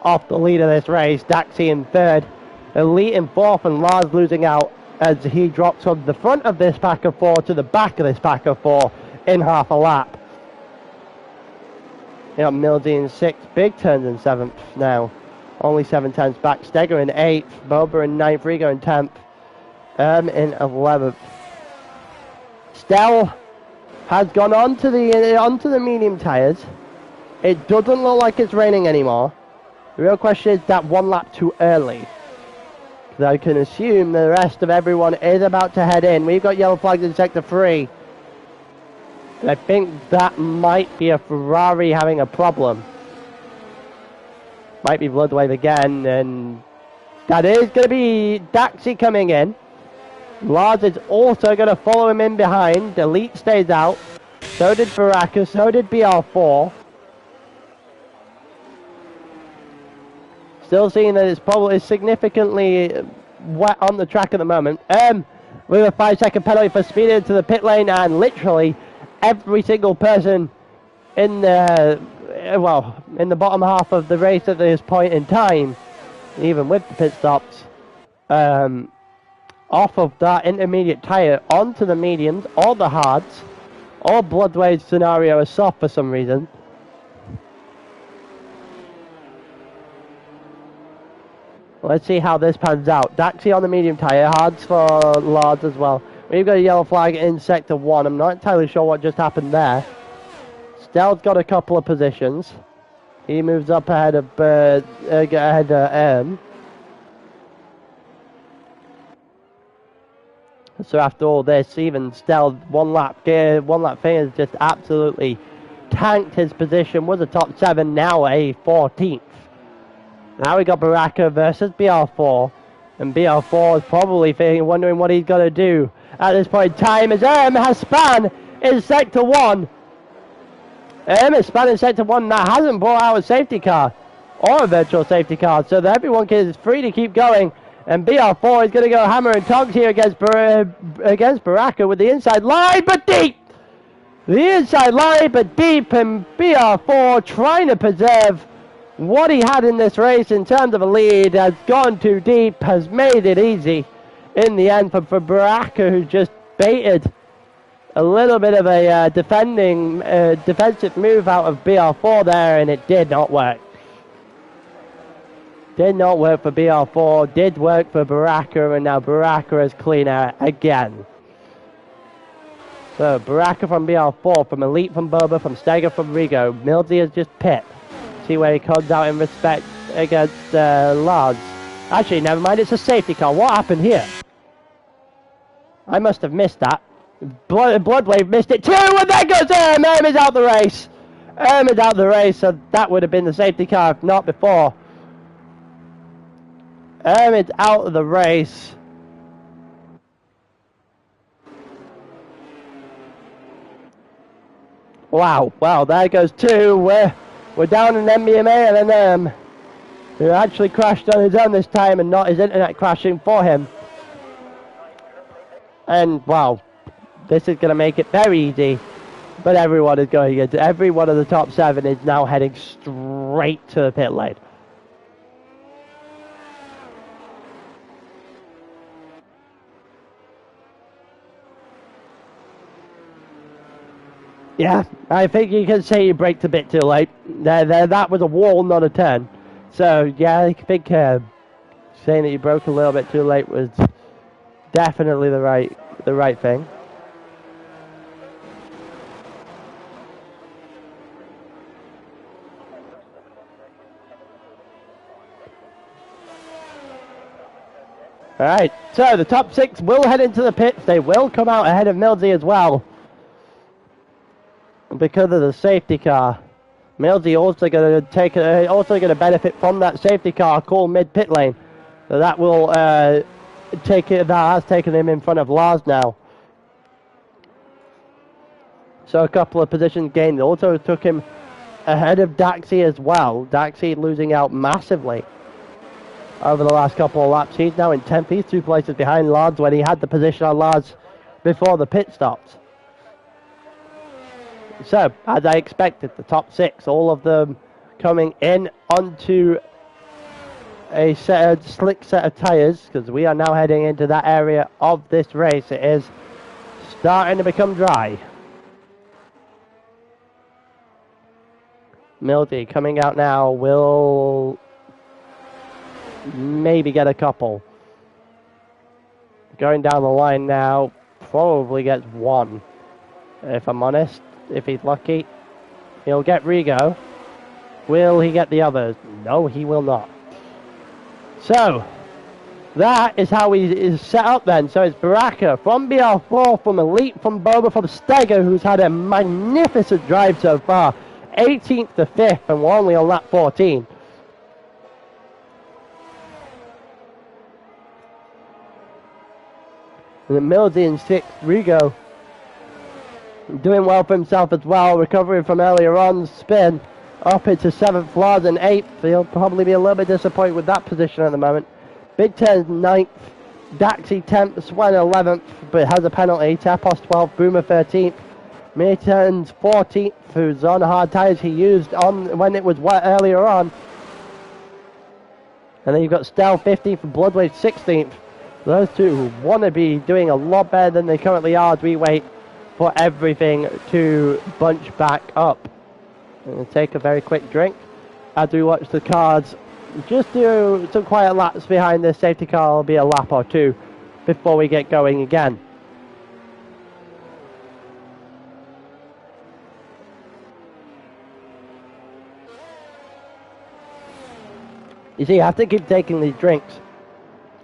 off the lead of this race. Daxi in 3rd, Elite in 4th, and Lars losing out as he drops from the front of this pack of 4 to the back of this pack of 4 in half a lap. You got Mildy in 6th, Big Turns in 7th now, only 7 tenths back. Steger in 8th, Boba in 9th, Rigo in 10th, in 11th. Stell has gone onto the medium tyres. It doesn't look like it's raining anymore. The real question is that 1 lap too early. Because I can assume the rest of everyone is about to head in. We've got yellow flags in sector 3. And I think that might be a Ferrari having a problem. Might be Bloodwave again, and that is going to be Daxi coming in. Lars is also going to follow him in behind. Elite stays out. So did Baraka. So did BR4. Still seeing that it's probably significantly wet on the track at the moment. With a 5-second penalty for speeding into the pit lane, and literally every single person in the bottom half of the race at this point in time even with the pit stops, off of that intermediate tyre onto the mediums or the hards, or Bloodwade's scenario is soft for some reason. Let's see how this pans out. Daxi on the medium tyre, hards for Lards as well. We've got a yellow flag in sector 1. I'm not entirely sure what just happened there. Stell's got a couple of positions. He moves up ahead of So after all this, even Stell one lap thing has just absolutely tanked his position. Was a top 7, now a 14th. Now we got Baraka versus BR4, and BR4 is probably wondering what he's going to do at this point in time, as has span in sector 1. Is span in sector 1, that hasn't brought out a safety car or a virtual safety car, so that everyone is free to keep going. And BR4 is going to go hammer and tongs here against Baraka with the inside line, but deep! The inside line, but deep, and BR4 trying to preserve what he had in this race in terms of a lead, has gone too deep, has made it easy in the end for Baraka, who just baited a little bit of a defensive move out of BR4 there, and it did not work. Did not work for BR4, did work for Baraka, and now Baraka is cleaner again. So Baraka from BR4, from Elite from Boba, from Steger from Rigo. Milsey is just pit. See where he comes out in respect against Lards. Actually, never mind, it's a safety car. What happened here? I must have missed that. Bloodwave missed it too, and there goes Erm! Erm is out the race. Erm is out the race, so that would have been the safety car if not before. Erm is out of the race. Wow, well, there goes 2. We're down in MBMA, and then who actually crashed on his own this time and not his internet crashing for him. And wow, this is going to make it very easy. But everyone is going into every one of the top 7 is now heading straight to the pit lane. Yeah, I think you can say you braked a bit too late. That was a wall, not a turn. So yeah, I think saying that you broke a little bit too late was definitely the right thing. All right, so the top 6 will head into the pits. They will come out ahead of Milsey as well, because of the safety car. Milsey also going to benefit from that safety car called mid pit lane. So that will that has taken him in front of Lars now. So a couple of positions gained. Also took him ahead of Daxi as well. Daxi losing out massively over the last couple of laps. He's now in 10th. He's 2 places behind Lars when he had the position on Lars before the pit stops. So, as I expected, the top 6, all of them coming in onto a slick set of tyres, because we are now heading into that area of this race. It is starting to become dry. Mildy coming out now will maybe get a couple. Going down the line now, probably gets 1, if I'm honest. If he's lucky, he'll get Rigo. Will he get the others? No, he will not. So, that is how he is set up then. So it's Baraka from BR4, from Elite, from Boba, from Steger, who's had a magnificent drive so far. 18th to 5th, and we're only on lap 14. And then Milsey in 6th, Rigo doing well for himself as well, recovering from earlier on, spin up into 7th, Lars in 8th. He'll probably be a little bit disappointed with that position at the moment. Big 10's 9th, Daxi 10th, Swen 11th, but has a penalty. Tapos 12th, Boomer 13th, Mayton's 14th, who's on hard tyres he used on when it was wet earlier on. And then you've got Stell 15th and Bloodwave 16th. Those two want to be doing a lot better than they currently are as we wait for everything to bunch back up. I'm going to take a very quick drink as we watch the cars just do some quiet laps behind the safety car. Will be a lap or two before we get going again. You see, I have to keep taking these drinks,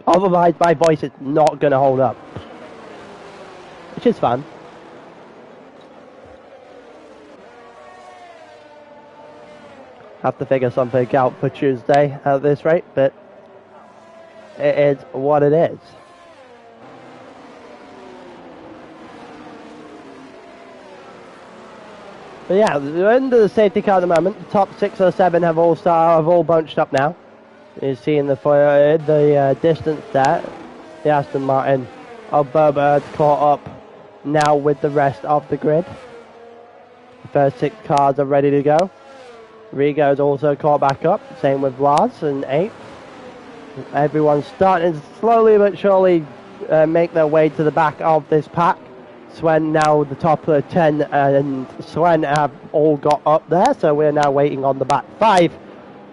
otherwise my voice is not going to hold up, which is fun. Have to figure something out for Tuesday at this rate, but it is what it is. But yeah, we're into the safety car at the moment. The top 6 or 7 have all bunched up now. You see in the distance there, the Aston Martin of Berber's caught up now with the rest of the grid. The first 6 cars are ready to go. Rigo's also caught back up, same with Lars in 8th. Everyone's starting to slowly but surely make their way to the back of this pack. Sven now the top of 10 and Sven have all got up there, so we're now waiting on the back 5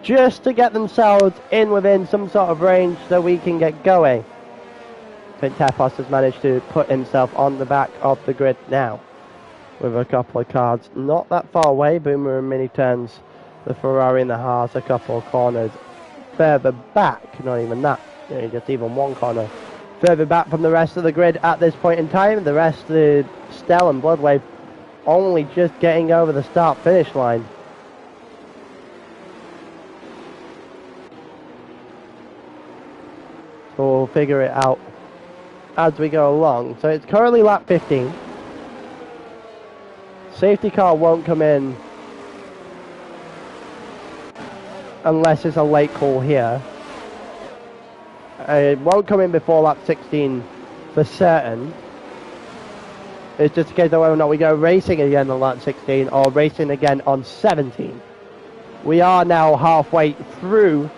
just to get themselves in within some sort of range so we can get going. I think Tefos has managed to put himself on the back of the grid now with a couple of cars not that far away. Boomer and Mini turns the Ferrari and the Haas a couple of corners further back, not even that, just even one corner further back from the rest of the grid at this point in time. The rest, the Stell and Bloodwave, only just getting over the start-finish line. So we'll figure it out as we go along. So it's currently lap 15. Safety car won't come in unless it's a late call here. It won't come in before lap 16 for certain. It's just a case of whether or not we go racing again on lap 16 or racing again on 17. We are now halfway through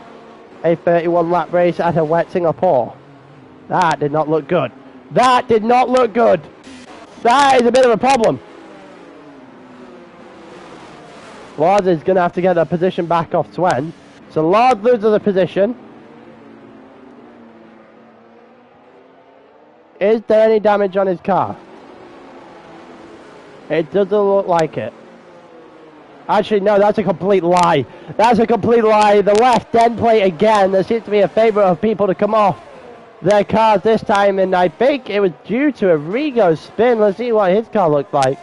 a 31 lap race at a wet Singapore. That did not look good. That did not look good. That is a bit of a problem. Lars is going to have to get that position back off Sven. So Lars loses the position. Is there any damage on his car? It doesn't look like it. Actually, no, that's a complete lie. That's a complete lie. The left end plate again. There seems to be a favour of people to come off their cars this time, and I think it was due to a Rigo spin. Let's see what his car looked like.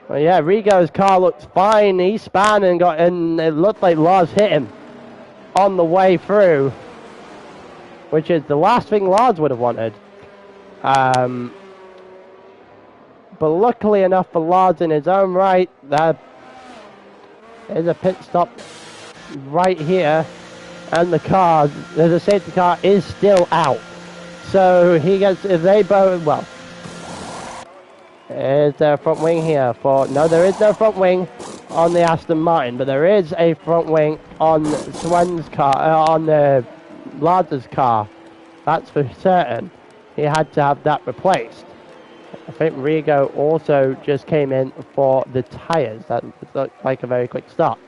Well, yeah, Rigo's car looks fine. He span and it looked like Lars hit him on the way through, which is the last thing Lars would have wanted. But luckily enough for Lars in his own right, there is a pit stop right here, and the safety car is still out. So he gets, if they both, well, is there a front wing here for, no, there is no front wing on the Aston Martin, but there is a front wing on Sven's car, on Lars's car. That's for certain. He had to have that replaced. I think Rigo also just came in for the tyres. That looked like a very quick start.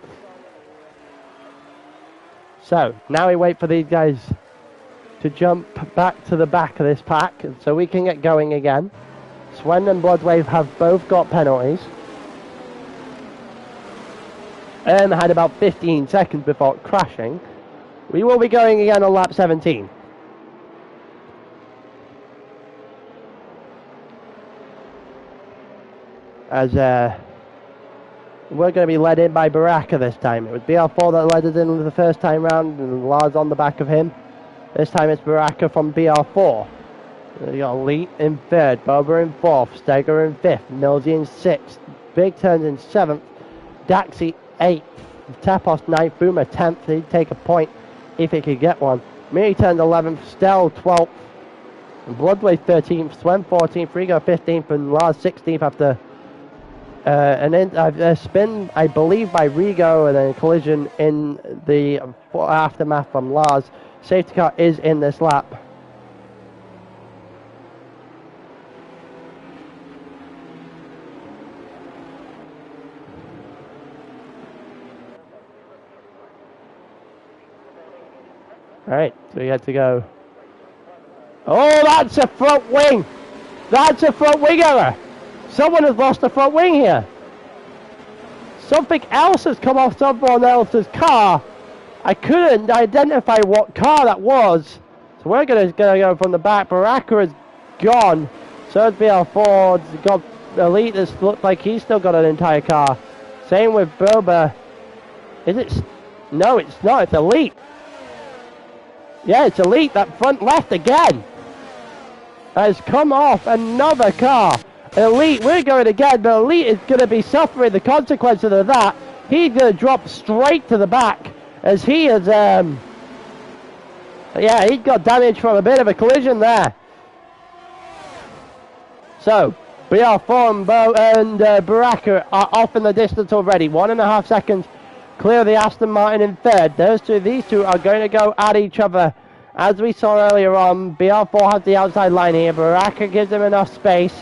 So, now we wait for these guys to jump back to the back of this pack so we can get going again. Sven and Bloodwave have both got penalties. Had about 15 seconds before crashing. We will be going again on lap 17. As we're going to be led in by Baraka this time. It was BR4 that led us in the first time round, and Lars on the back of him. This time it's Baraka from BR4. We got Leet in 3rd, Boba in 4th, Steger in 5th, Millsy in 6th, Big Turns in 7th, Daxi 8th, Tapos 9th, Boomer 10th. He'd take a point if he could get one. Mini Turns 11th, Stell 12th, Bloodwave 13th, Swen 14th, Rigo 15th, and Lars 16th after a spin, I believe, by Rigo, and then a collision in the aftermath from Lars. Safety car is in this lap. Alright, so we had to go. Oh, that's a front wing! That's a front wing error! Someone has lost a front wing here! Something else has come off someone else's car! I couldn't identify what car that was. So we're gonna go from the back. Baraka is gone. So is BL4. Got Elite. This looks like he's still got an entire car. Same with Boba. Is it? No, it's not. It's Elite. Yeah, it's Elite. That front left again has come off another car. Elite, we're going again, but Elite is going to be suffering the consequences of that. He's going to drop straight to the back as he is, yeah, he got damage from a bit of a collision there. So, BR4 and Baraka are off in the distance already. 1.5 seconds clear of the Aston Martin in third. These two are going to go at each other. As we saw earlier on, BR4 has the outside line here. Baraka gives him enough space,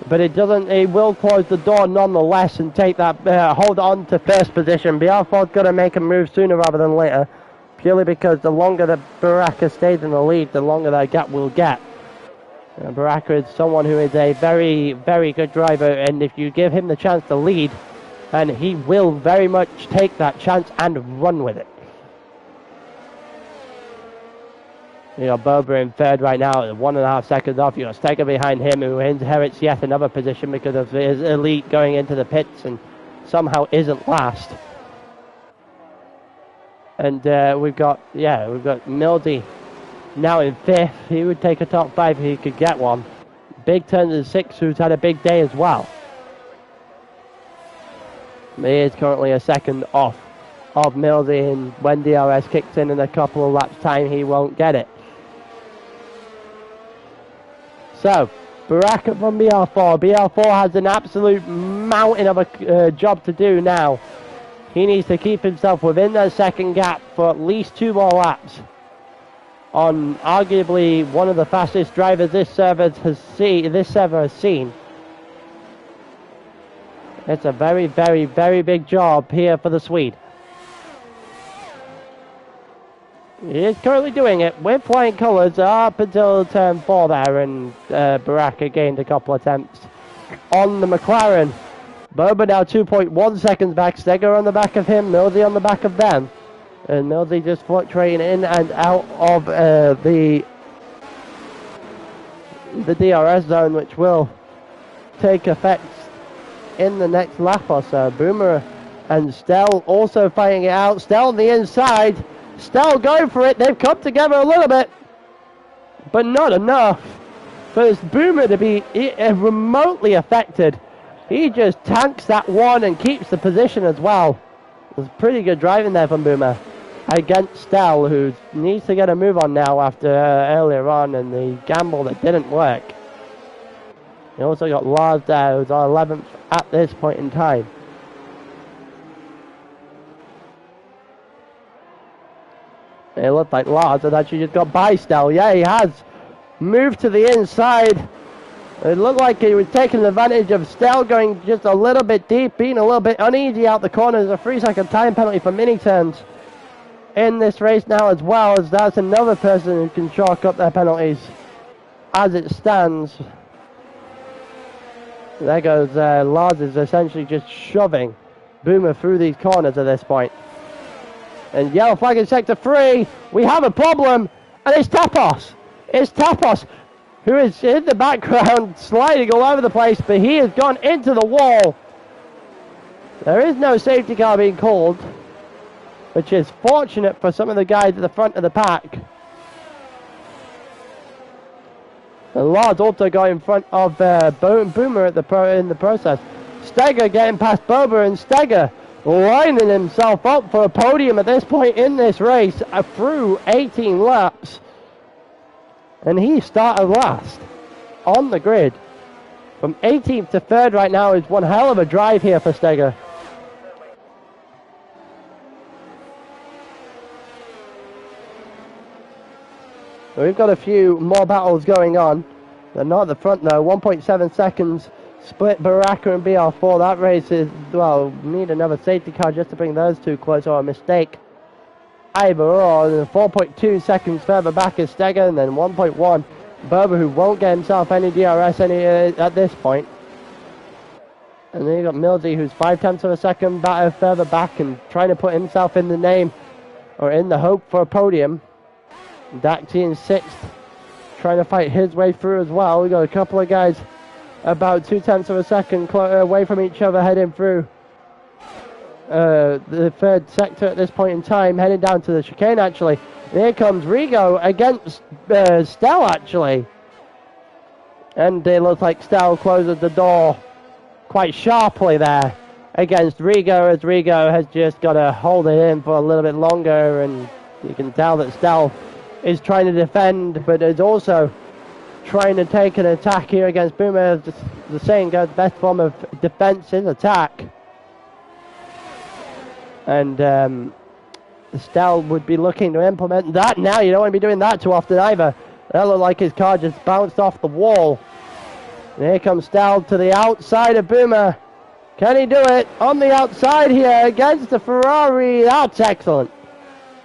but it doesn't. It will close the door nonetheless and take that hold on to first position. BR4's got to make a move sooner rather than later, purely because the longer that Baraka stays in the lead, the longer that gap will get. Baraka is someone who is a very, very good driver, and if you give him the chance to lead, and he will very much take that chance and run with it. You know, Boba in third right now, 1.5 seconds off. You got Steger behind him, who inherits yet another position because of his Elite going into the pits and somehow isn't last. And we've got Mildy now in fifth. He would take a top 5 if he could get one. Big turns in 6, who's had a big day as well. He is currently a second off of Mildy, and when DRS kicks in a couple of laps time, he won't get it. So, Baraka from BR4. BR4 has an absolute mountain of a job to do now. He needs to keep himself within that second gap for at least 2 more laps on arguably one of the fastest drivers this server has seen. It's a very, very, very big job here for the Swede. He is currently doing it with flying colours up until turn 4 there, and Baraka gained a couple attempts on the McLaren. Boba now 2.1 seconds back, Steger on the back of him, Mildy on the back of them. And Mildy just fluctuating in and out of the DRS zone, which will take effect in the next lap or so. Boomer and Stell also fighting it out. Stell on the inside. Stell going for it. They've come together a little bit, but not enough for this Boomer to be remotely affected. He just tanks that one and keeps the position as well. It's pretty good driving there from Boomer against Stell, who needs to get a move on now after earlier on and the gamble that didn't work. You also got Lars there, who's on 11th at this point in time. It looked like Lars had actually just got by Stell. Yeah, he has moved to the inside. It looked like he was taking advantage of Stell going just a little bit deep, being a little bit uneasy out the corners. A 3-second time penalty for mini turns in this race now, as well as that's another person who can chalk up their penalties as it stands. There goes Lars is essentially just shoving Boomer through these corners at this point. And yellow flag in sector 3. We have a problem, and it's Tapos. It's Tapos, who is in the background sliding all over the place, but he has gone into the wall. There is no safety car being called, which is fortunate for some of the guys at the front of the pack. And Lars also got in front of Boomer at in the process. Steger getting past Boba, and Steger lining himself up for a podium at this point in this race through 18 laps. And he started last on the grid. From 18th to 3rd right now is one hell of a drive here for Steger. We've got a few more battles going on. They're not at the front though. 1.7 seconds split Baraka and BR4. That race is, well, need another safety car just to bring those two close, or a mistake. Either or. And 4.2 seconds further back is Steger, and then 1.1. Berber, who won't get himself any DRS at this point. And then you got Milsey, who's 0.5 of a second further back and trying to put himself in the name, or in the hope for a podium. Daxi in 6th, trying to fight his way through as well. We got a couple of guys about 0.2 of a second away from each other heading through the 3rd sector at this point in time, heading down to the chicane actually. And here comes Rigo against Stell actually. And it looks like Stell closes the door quite sharply there against Rigo, as Rigo has just got to hold it in for a little bit longer, and you can tell that Stell is trying to defend, but is also trying to take an attack here against Boomer. The saying goes, best form of defense is attack. And Stell would be looking to implement that now. You don't want to be doing that too often either. That looked like his car just bounced off the wall. And here comes Stell to the outside of Boomer. Can he do it on the outside here against the Ferrari? That's excellent.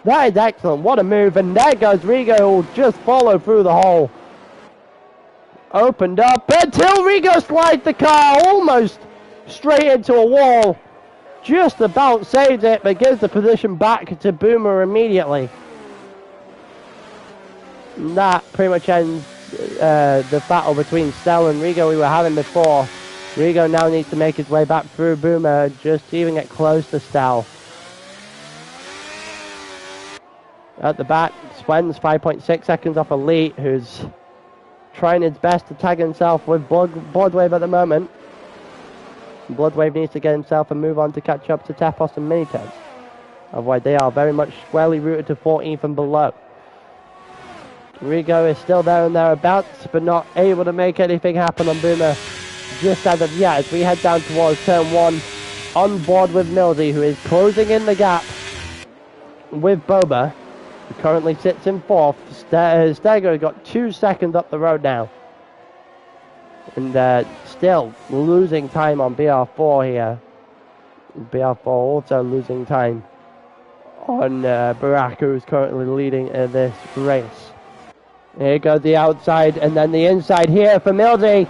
That is excellent. What a move. And there goes Rigo, who will just follow through the hole. Opened up until Rigo slides the car almost straight into a wall. Just about saves it, but gives the position back to Boomer immediately. And that pretty much ends the battle between Stell and Rigo we were having before. Rigo now needs to make his way back through Boomer just to even get close to Stell. At the back, Swen's 5.6 seconds off Elite, who's trying his best to tag himself with Bloodwave at the moment. Bloodwave needs to get himself a move on to catch up to Tepos and Minites. Otherwise, they are very much squarely rooted to 14th and below. Rigo is still there and thereabouts, but not able to make anything happen on Boomer just as of yet, as we head down towards turn 1, on board with Milsey, who is closing in the gap with Boba, who currently sits in 4th. Steger got 2 seconds up the road now. And still losing time on BR4 here. BR4 also losing time on Baraka, who's currently leading this race. Here goes the outside and then the inside here for Milsey.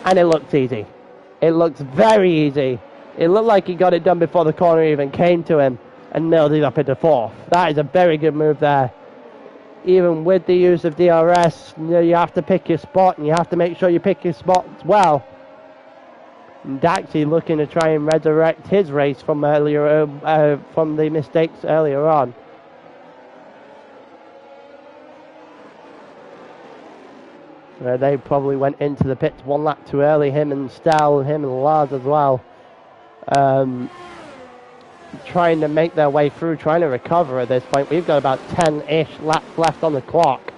And it looks easy. It looks very easy. It looked like he got it done before the corner even came to him. And Milsey's up into 4th. That is a very good move there. Even with the use of DRS, you have to pick your spot, and you have to make sure you pick your spot well. And Daxi looking to try and resurrect his race from earlier, from the mistakes earlier on. They probably went into the pits 1 lap too early, him and Stell, him and Lars as well. Trying to make their way through, trying to recover at this point. We've got about 10-ish laps left on the clock.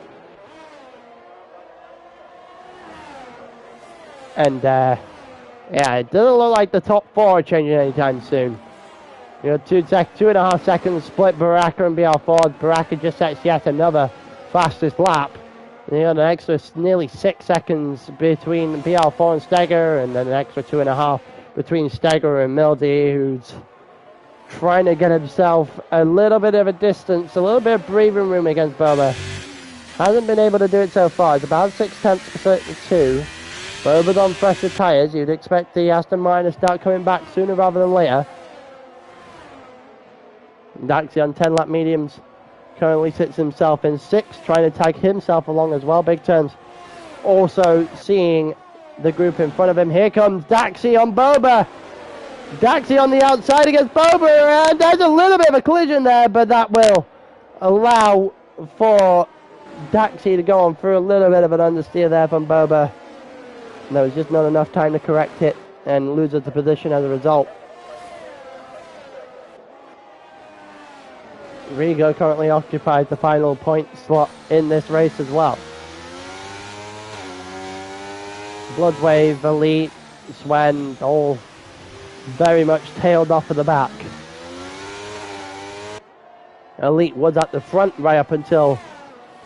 And, yeah, it doesn't look like the top 4 are changing anytime soon. You know, 2.5 seconds split Baraka and BR4. Baraka just sets yet another fastest lap. And you got an extra nearly 6 seconds between BR4 and Steger, and then an extra 2.5 between Steger and Milsey, who's trying to get himself a little bit of a distance, a little bit of breathing room against Boba. Hasn't been able to do it so far. It's about 0.6 to 2. Boba's on fresher tyres. You'd expect the Aston Martin to start coming back sooner rather than later. Daxi on 10 lap mediums currently sits himself in 6th, trying to tag himself along as well. Big Turns also seeing the group in front of him. Here comes Daxi on Boba. Daxi on the outside against Boba, and there's a little bit of a collision there, but that will allow for Daxi to go on through a little bit of an understeer there from Boba. And there was just not enough time to correct it and loses the position as a result. Rigo currently occupies the final point slot in this race as well. Bloodwave, Elite, Sven, all very much tailed off at the back. Elite was at the front right up until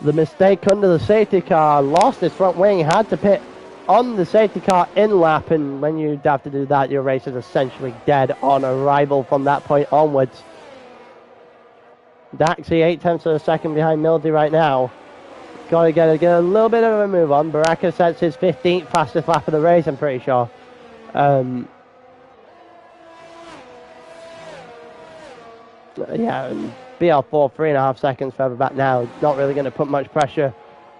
the mistake under the safety car, lost his front wing, had to pit on the safety car in lap, and when you have to do that, your race is essentially dead on arrival from that point onwards. Daxi 8/10 of a second behind Mildy right now. Got to get a little bit of a move on. Baraka sets his 15th fastest lap of the race, I'm pretty sure. Yeah, BR4 3.5 seconds further back now. Not really going to put much pressure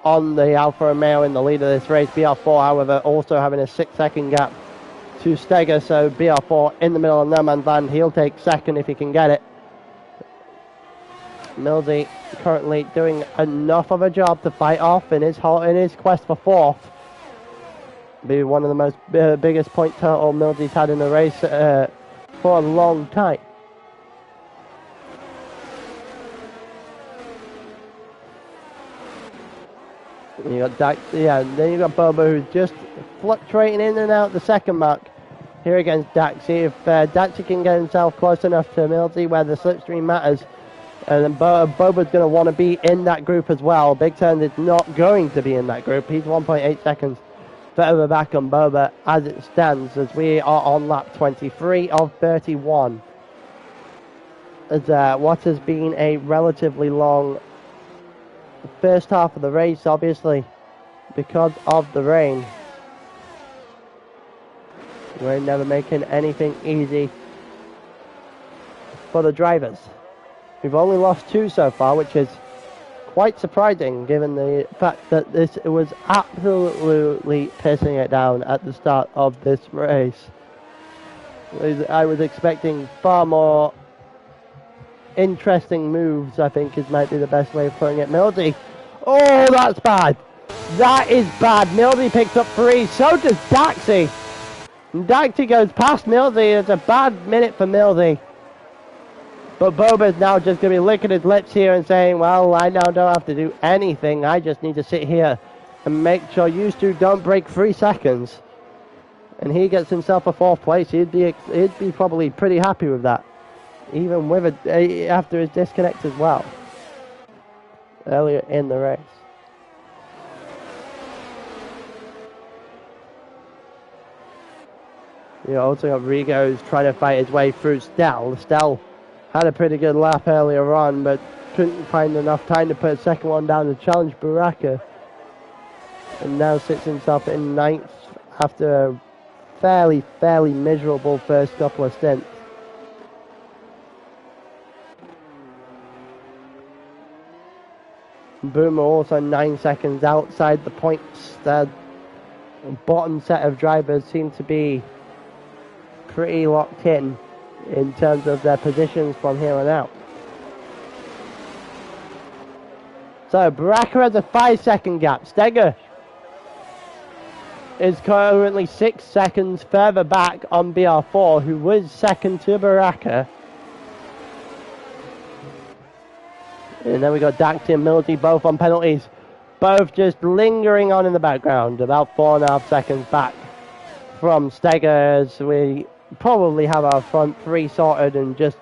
on the Alfa Romeo in the lead of this race. BR4, however, also having a 6-second gap to Steger, so BR4 in the middle of no man's land. He'll take second if he can get it. Mildy currently doing enough of a job to fight off in his quest for fourth. Be one of the most biggest point total Mildy's had in the race for a long time. You got Dax, yeah. Then you got Boba, who's just fluctuating in and out the second mark here against Daxi. If Daxi can get himself close enough to Mildy where the slipstream matters, and then Boba's going to want to be in that group as well. Big Turn is not going to be in that group. He's 1.8 seconds further back on Boba as it stands, as we are on lap 23 of 31. As what has been a relatively long first half of the race, obviously, because of the rain. We're never making anything easy for the drivers. We've only lost 2 so far, which is quite surprising given the fact that this was absolutely pissing it down at the start of this race. I was expecting far more interesting moves, I think might be the best way of putting it. Mildy. Oh, that's bad. That is bad. Mildy picks up 3. So does Daxi. Daxi goes past Mildy. It's a bad minute for Mildy. But Boba's now just going to be licking his lips here and saying, well, I now don't have to do anything. I just need to sit here and make sure you two don't break 3 seconds. And he gets himself a 4th place. He'd be probably pretty happy with that. Even with it after his disconnect as well. Earlier in the race. You also got Rigo who's trying to fight his way through Stell. Stell had a pretty good lap earlier on, but couldn't find enough time to put a second one down to challenge Baraka. And now sits himself in 9th after a fairly miserable first couple of stints. Boomer also 9 seconds outside the points. The bottom set of drivers seem to be pretty locked in terms of their positions from here on out. So Baraka has a 5-second gap. Steger is currently 6 seconds further back on BR4, who was second to Baraka. And then we got Daxi and Mildy both on penalties. Both just lingering on in the background. About 4.5 seconds back from Steger, as we probably have our front 3 sorted and just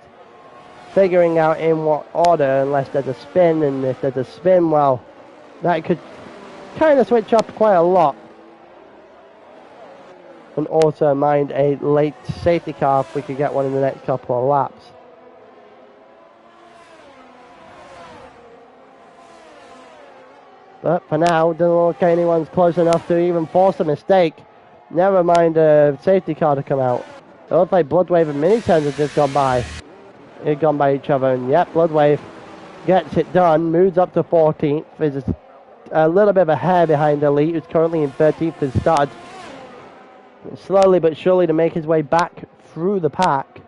figuring out in what order, unless there's a spin. And if there's a spin, well, that could kind of switch up quite a lot. And also mind a late safety car if we could get one in the next couple of laps. But for now, doesn't look like anyone's close enough to even force a mistake. Never mind a safety car to come out. It looks like Bloodwave and Mini-Turns have just gone by. They've gone by each other, and yep, Bloodwave gets it done, moves up to 14th. Is a little bit of a hair behind Elite, who's currently in 13th and started slowly but surely to make his way back through the pack.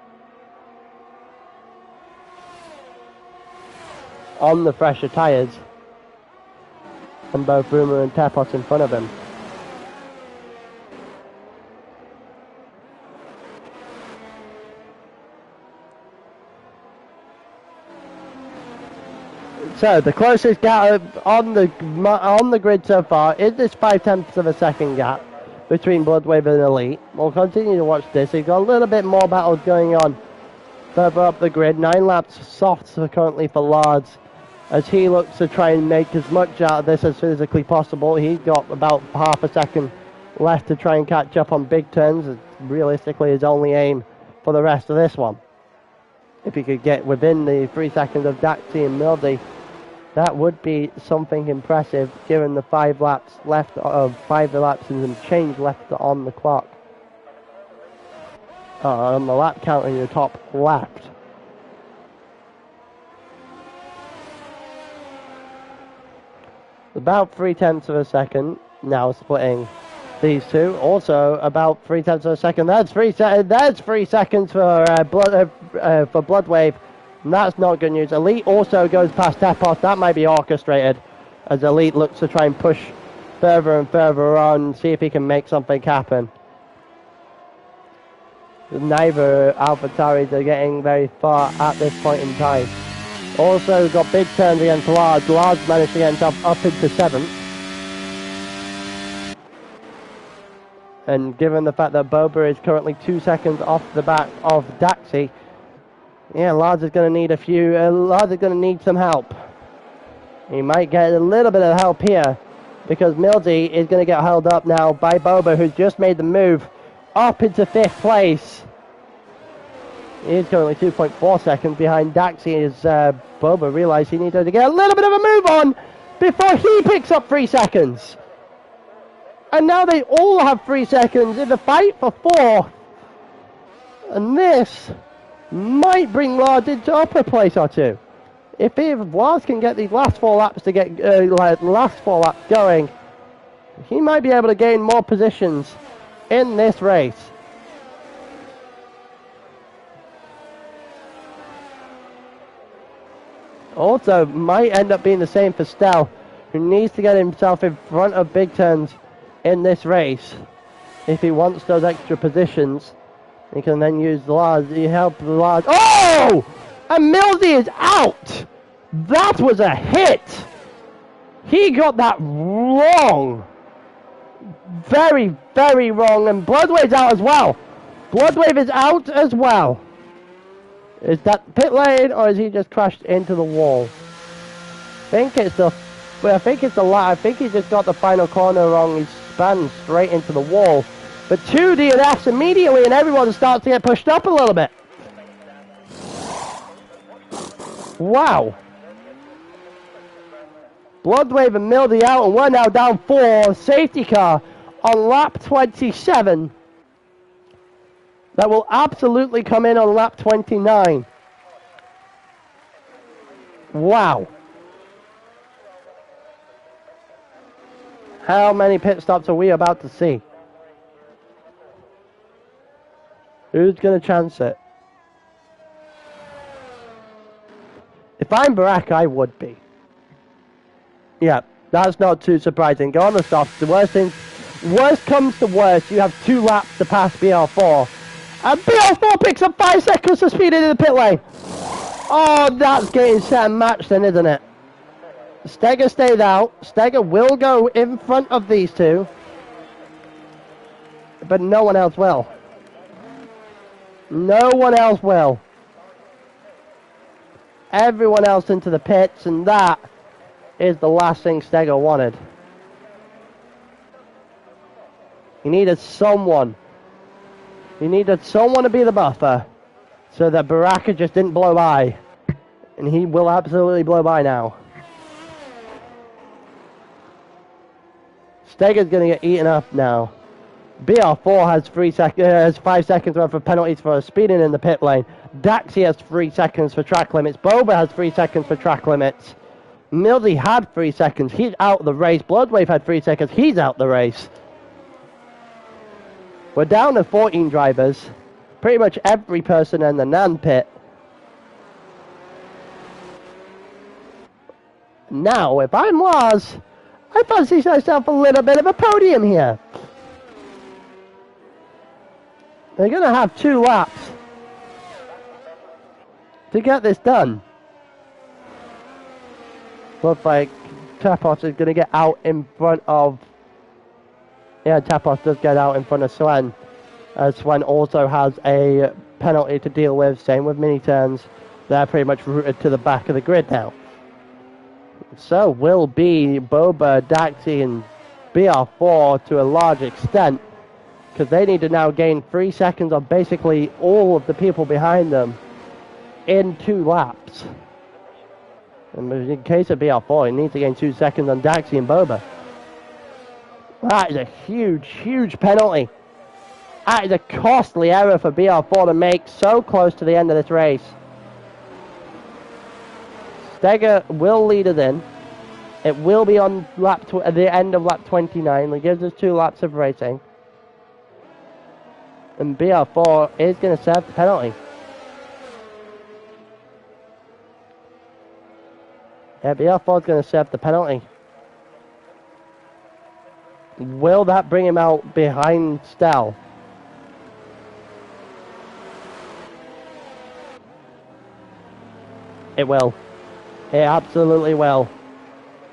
On the fresher tyres. And both Boomer and Tepos in front of him. So the closest gap on the grid so far is this 0.5 of a second gap between Bloodwave and Elite. We'll continue to watch this. We've got a little bit more battles going on further up the grid. 9 laps soft currently for Lards, as he looks to try and make as much out of this as physically possible. He's got about half a second left to try and catch up on big turns. It's realistically his only aim for the rest of this one. If he could get within the 3 seconds of Daxi and Mildy, that would be something impressive given the 5 laps left, 5 laps and some change left on the clock. On the lap count in your top left. About 3/10 of a second now splitting these two. Also about 3/10 of a second. That's 3 seconds for Bloodwave. And that's not good news. Elite also goes past Tepos. That might be orchestrated as Elite looks to try and push further and further on, see if he can make something happen. Neither AlphaTauris are getting very far at this point in time. Also got big turns against Lards. Lards managed to get himself up into 7th. And given the fact that Boba is currently 2 seconds off the back of Daxi, yeah, Lards is going to need Lards is going to need some help. He might get a little bit of help here, because Mildy is going to get held up now by Boba, who's just made the move up into 5th place. He is currently 2.4 seconds behind Daxi as Boba realized he needed to get a little bit of a move on before he picks up 3 seconds. And now they all have 3 seconds in the fight for 4. And this might bring Lards into upper place or 2. If Lards can get these last 4 laps to get last 4 laps going, he might be able to gain more positions in this race. Also, might end up being the same for Stell, who needs to get himself in front of big turns in this race if he wants those extra positions. He can then use the Lards. He help the Lards. Oh! And Mildy is out! That was a hit! He got that wrong. Very, very wrong. And Bloodwave's out as well. Bloodwave is out as well. Is that pit lane, or is he just crashed into the wall? I think it's the latter. I think he just got the final corner wrong. He spun straight into the wall. But 2 DNFs immediately, and everyone starts to get pushed up a little bit. Wow. Bloodwave and Mildy out, and we're now down 4. Safety car on lap 27. That will absolutely come in on lap 29. Wow. How many pit stops are we about to see? Who's going to chance it? If I'm Barack, I would be. Yeah, that's not too surprising. Go on the softs. The worst comes to worst, you have 2 laps to pass BR4. And BR4 picks up 5 seconds to speed into the pit lane. Oh, that's getting set and matched then, isn't it? Steger stayed out. Steger will go in front of these 2. But no one else will. No one else will. Everyone else into the pits, and that is the last thing Steger wanted. He needed someone. He needed someone to be the buffer so that Baraka just didn't blow by. And he will absolutely blow by now. Steger's going to get eaten up now. BR4 has 5 seconds worth of penalties for speeding in the pit lane. Daxi has 3 seconds for track limits. Boba has 3 seconds for track limits. Mildy had 3 seconds. He's out of the race. Bloodwave had 3 seconds. He's out the race. We're down to 14 drivers. Pretty much every person in the NAN pit. Now, if I'm Lars, I fancy myself a little bit of a podium here. They're going to have 2 laps to get this done. Looks like Tepos is going to get out in front of Yeah, Tapos does get out in front of Sven. Sven also has a penalty to deal with. Same with mini turns. They're pretty much routed to the back of the grid now. So will be Boba, Daxi, and BR4 to a large extent, because they need to now gain 3 seconds on basically all of the people behind them in 2 laps. And in case of BR4, he needs to gain 2 seconds on Daxi and Boba. That is a huge, huge penalty. That is a costly error for BR4 to make so close to the end of this race. Steger will lead us in. It will be on at the end of lap 29. It gives us 2 laps of racing. And BR4 is going to serve the penalty. Yeah, BR4 is going to serve the penalty. Will that bring him out behind Stell? It will. It absolutely will.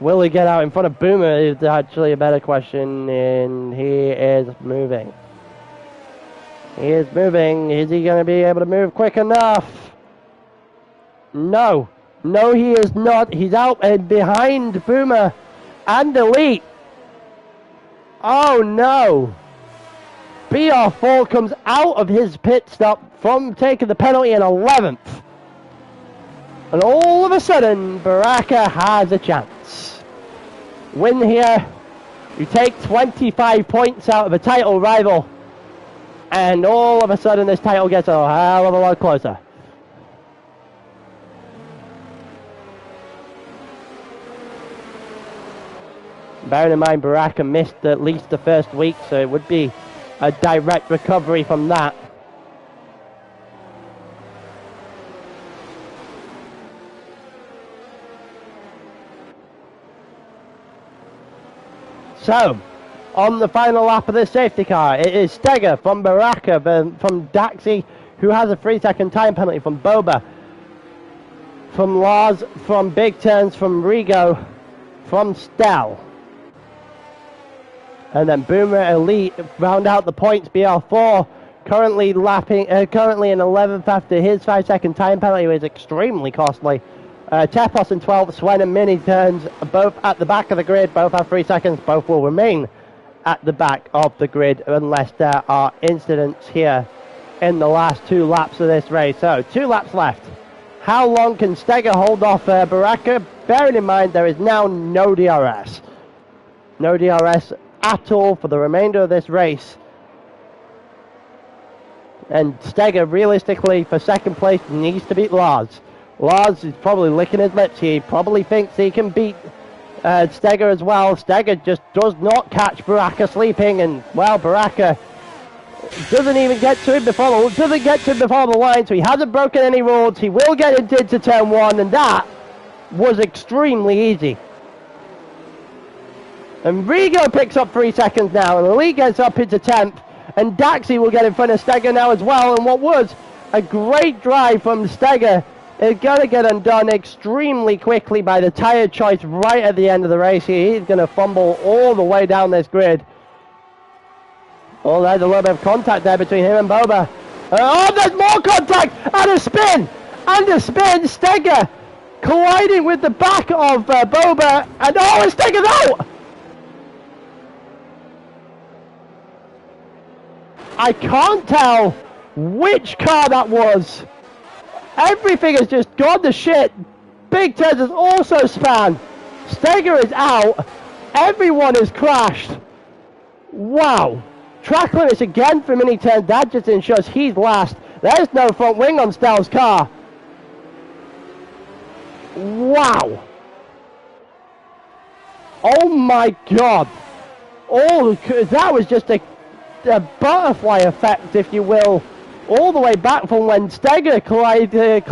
Will he get out in front of Boomer is actually a better question, and he is moving. He is moving. Is he going to be able to move quick enough? No. No, he is not. He's out and behind Boomer and Elite. Oh, no. BR4 comes out of his pit stop from taking the penalty in 11th. And all of a sudden, Baraka has a chance. Win here. You take 25 points out of a title rival. And all of a sudden, this title gets a hell of a lot closer. Bearing in mind, Baraka missed at least the first week, so it would be a direct recovery from that. So, on the final lap of this safety car, it is Steger from Baraka, from Daxi, who has a 3-second time penalty, from Boba, from Lars, from Big Turns, from Rigo, from Stell. And then Boomer Elite round out the points. BR4 currently in 11th after his 5-second time penalty was extremely costly. Tepos in 12th, Swen and Mini Turns, both at the back of the grid, both have 3 seconds, both will remain at the back of the grid unless there are incidents here in the last 2 laps of this race. So 2 laps left. How long can Steger hold off Baraka? Bearing in mind there is now no DRS. No DRS at all for the remainder of this race. And Steger realistically for second place needs to beat Lars. Lars is probably licking his lips. He probably thinks he can beat Steger as well. Steger just does not catch Baraka sleeping, and well, Baraka doesn't even get to him before the line, so he hasn't broken any rules. He will get into turn 1, and that was extremely easy. And Rigo picks up 3 seconds now, and Elite gets up into 10th, and Daxi will get in front of Steger now as well. And what was a great drive from Steger is going to get undone extremely quickly by the tyre choice right at the end of the race here. He's going to fumble all the way down this grid. Oh, there's a little bit of contact there between him and Boba. Oh, there's more contact! And a spin! And a spin! Steger colliding with the back of Boba. And oh, and Steger's out! I can't tell which car that was. Everything has just gone to shit. Big Turns has also spanned. Steger is out. Everyone has crashed. Wow. Track limits again for Mini Turns. That just ensures he's last. There's no front wing on Stell's car. Wow. Oh my god. Oh, that was just a butterfly effect, if you will, all the way back from when Steger collected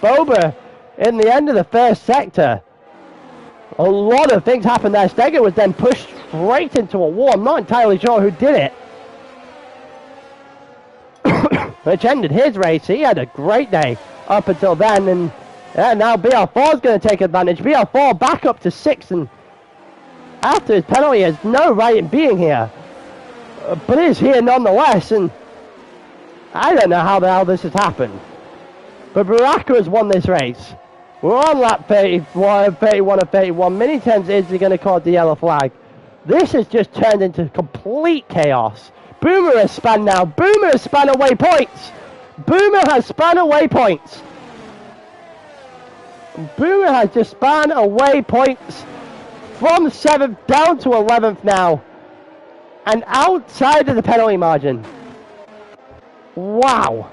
Boba in the end of the first sector. A lot of things happened there. Steger was then pushed straight into a wall. I'm not entirely sure who did it. Which ended his race. He had a great day up until then, and now BR4 is going to take advantage. BR4 back up to 6th, after his penalty has no right in being here. But is here nonetheless, and I don't know how the hell this has happened. But Baraka has won this race. We're on lap 31 of 31. Mini 10s is going to call the yellow flag. This has just turned into complete chaos. Boomer has spun now. Boomer has spun away points. Boomer has spun away points. Boomer has just spun away points from 7th down to 11th now. And outside of the penalty margin. Wow.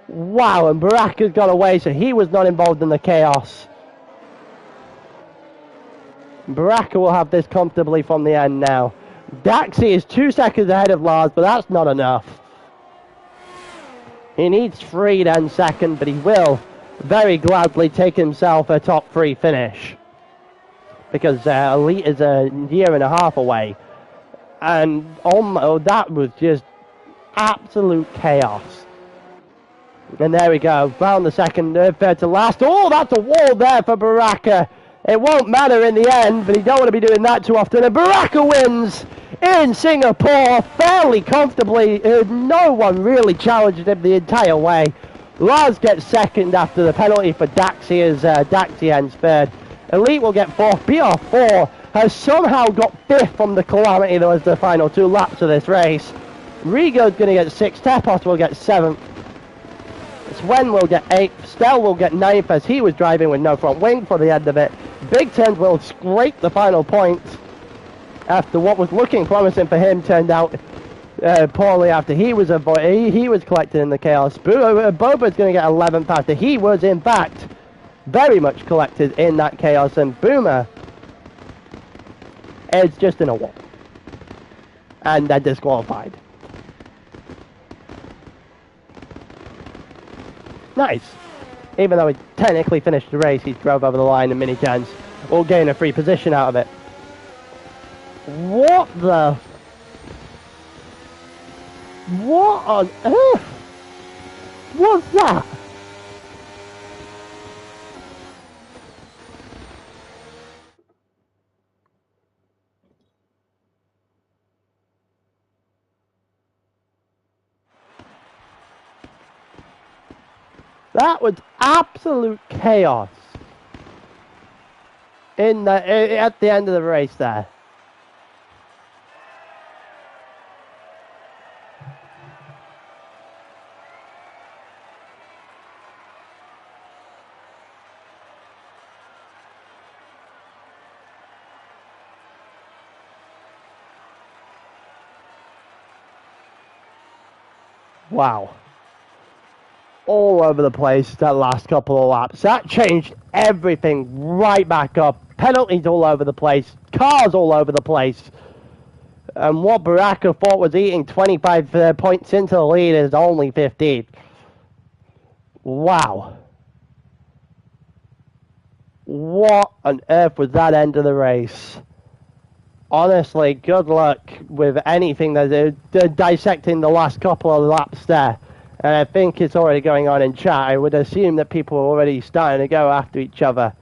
Wow, and Baraka's got away, so he was not involved in the chaos. Baraka will have this comfortably from the end now. Daxi is 2 seconds ahead of Lars, but that's not enough. He needs 3 then second, but he will very gladly take himself a top 3 finish. Because Elite is a year and a half away. And that was just absolute chaos. And there we go, round the second, third to last. Oh, that's a wall there for Baraka. It won't matter in the end, but you don't want to be doing that too often. And Baraka wins in Singapore fairly comfortably. No one really challenged him the entire way. Lars gets second after the penalty for Daxi as Daxi ends third. Elite will get fourth. BR4 has somehow got fifth from the calamity that was the final 2 laps of this race. Rigo's going to get sixth. Tepos will get seventh. Swen will get 8th, Stell will get 9th as he was driving with no front wing for the end of it. Big Ten will scrape the final points after what was looking promising for him turned out poorly after he was collected in the chaos. Boba's going to get 11th after he was in fact very much collected in that chaos, and Boomer is just in a wall. And they're disqualified. Nice. Even though he technically finished the race, he drove over the line in mini 10s. Will gain a free position out of it. What the... What on earth was that? That was absolute chaos at the end of the race there. Wow. All over the place that last couple of laps. That changed everything right back up. Penalties all over the place. Cars all over the place. And what Baraka thought was eating 25 points into the lead is only 15. Wow. What on earth was that end of the race? Honestly, good luck with anything that dissecting the last couple of laps there. And I think it's already going on in chat. I would assume that people are already starting to go after each other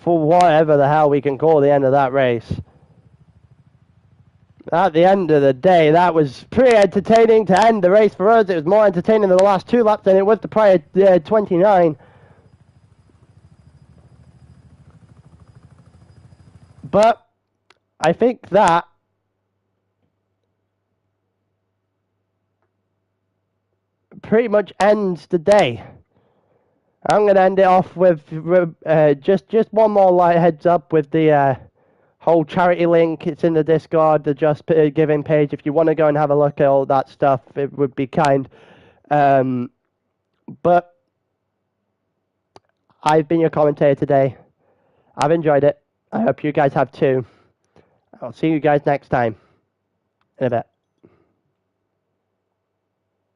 for whatever the hell we can call the end of that race. At the end of the day, that was pretty entertaining to end the race for us. It was more entertaining than the last 2 laps than it was the prior 29. But I think that pretty much ends the day. I'm going to end it off with just one more light heads up with the whole charity link. It's in the Discord, the Just Giving page. If you want to go and have a look at all that stuff, it would be kind. But I've been your commentator today. I've enjoyed it. I hope you guys have too. I'll see you guys next time in a bit.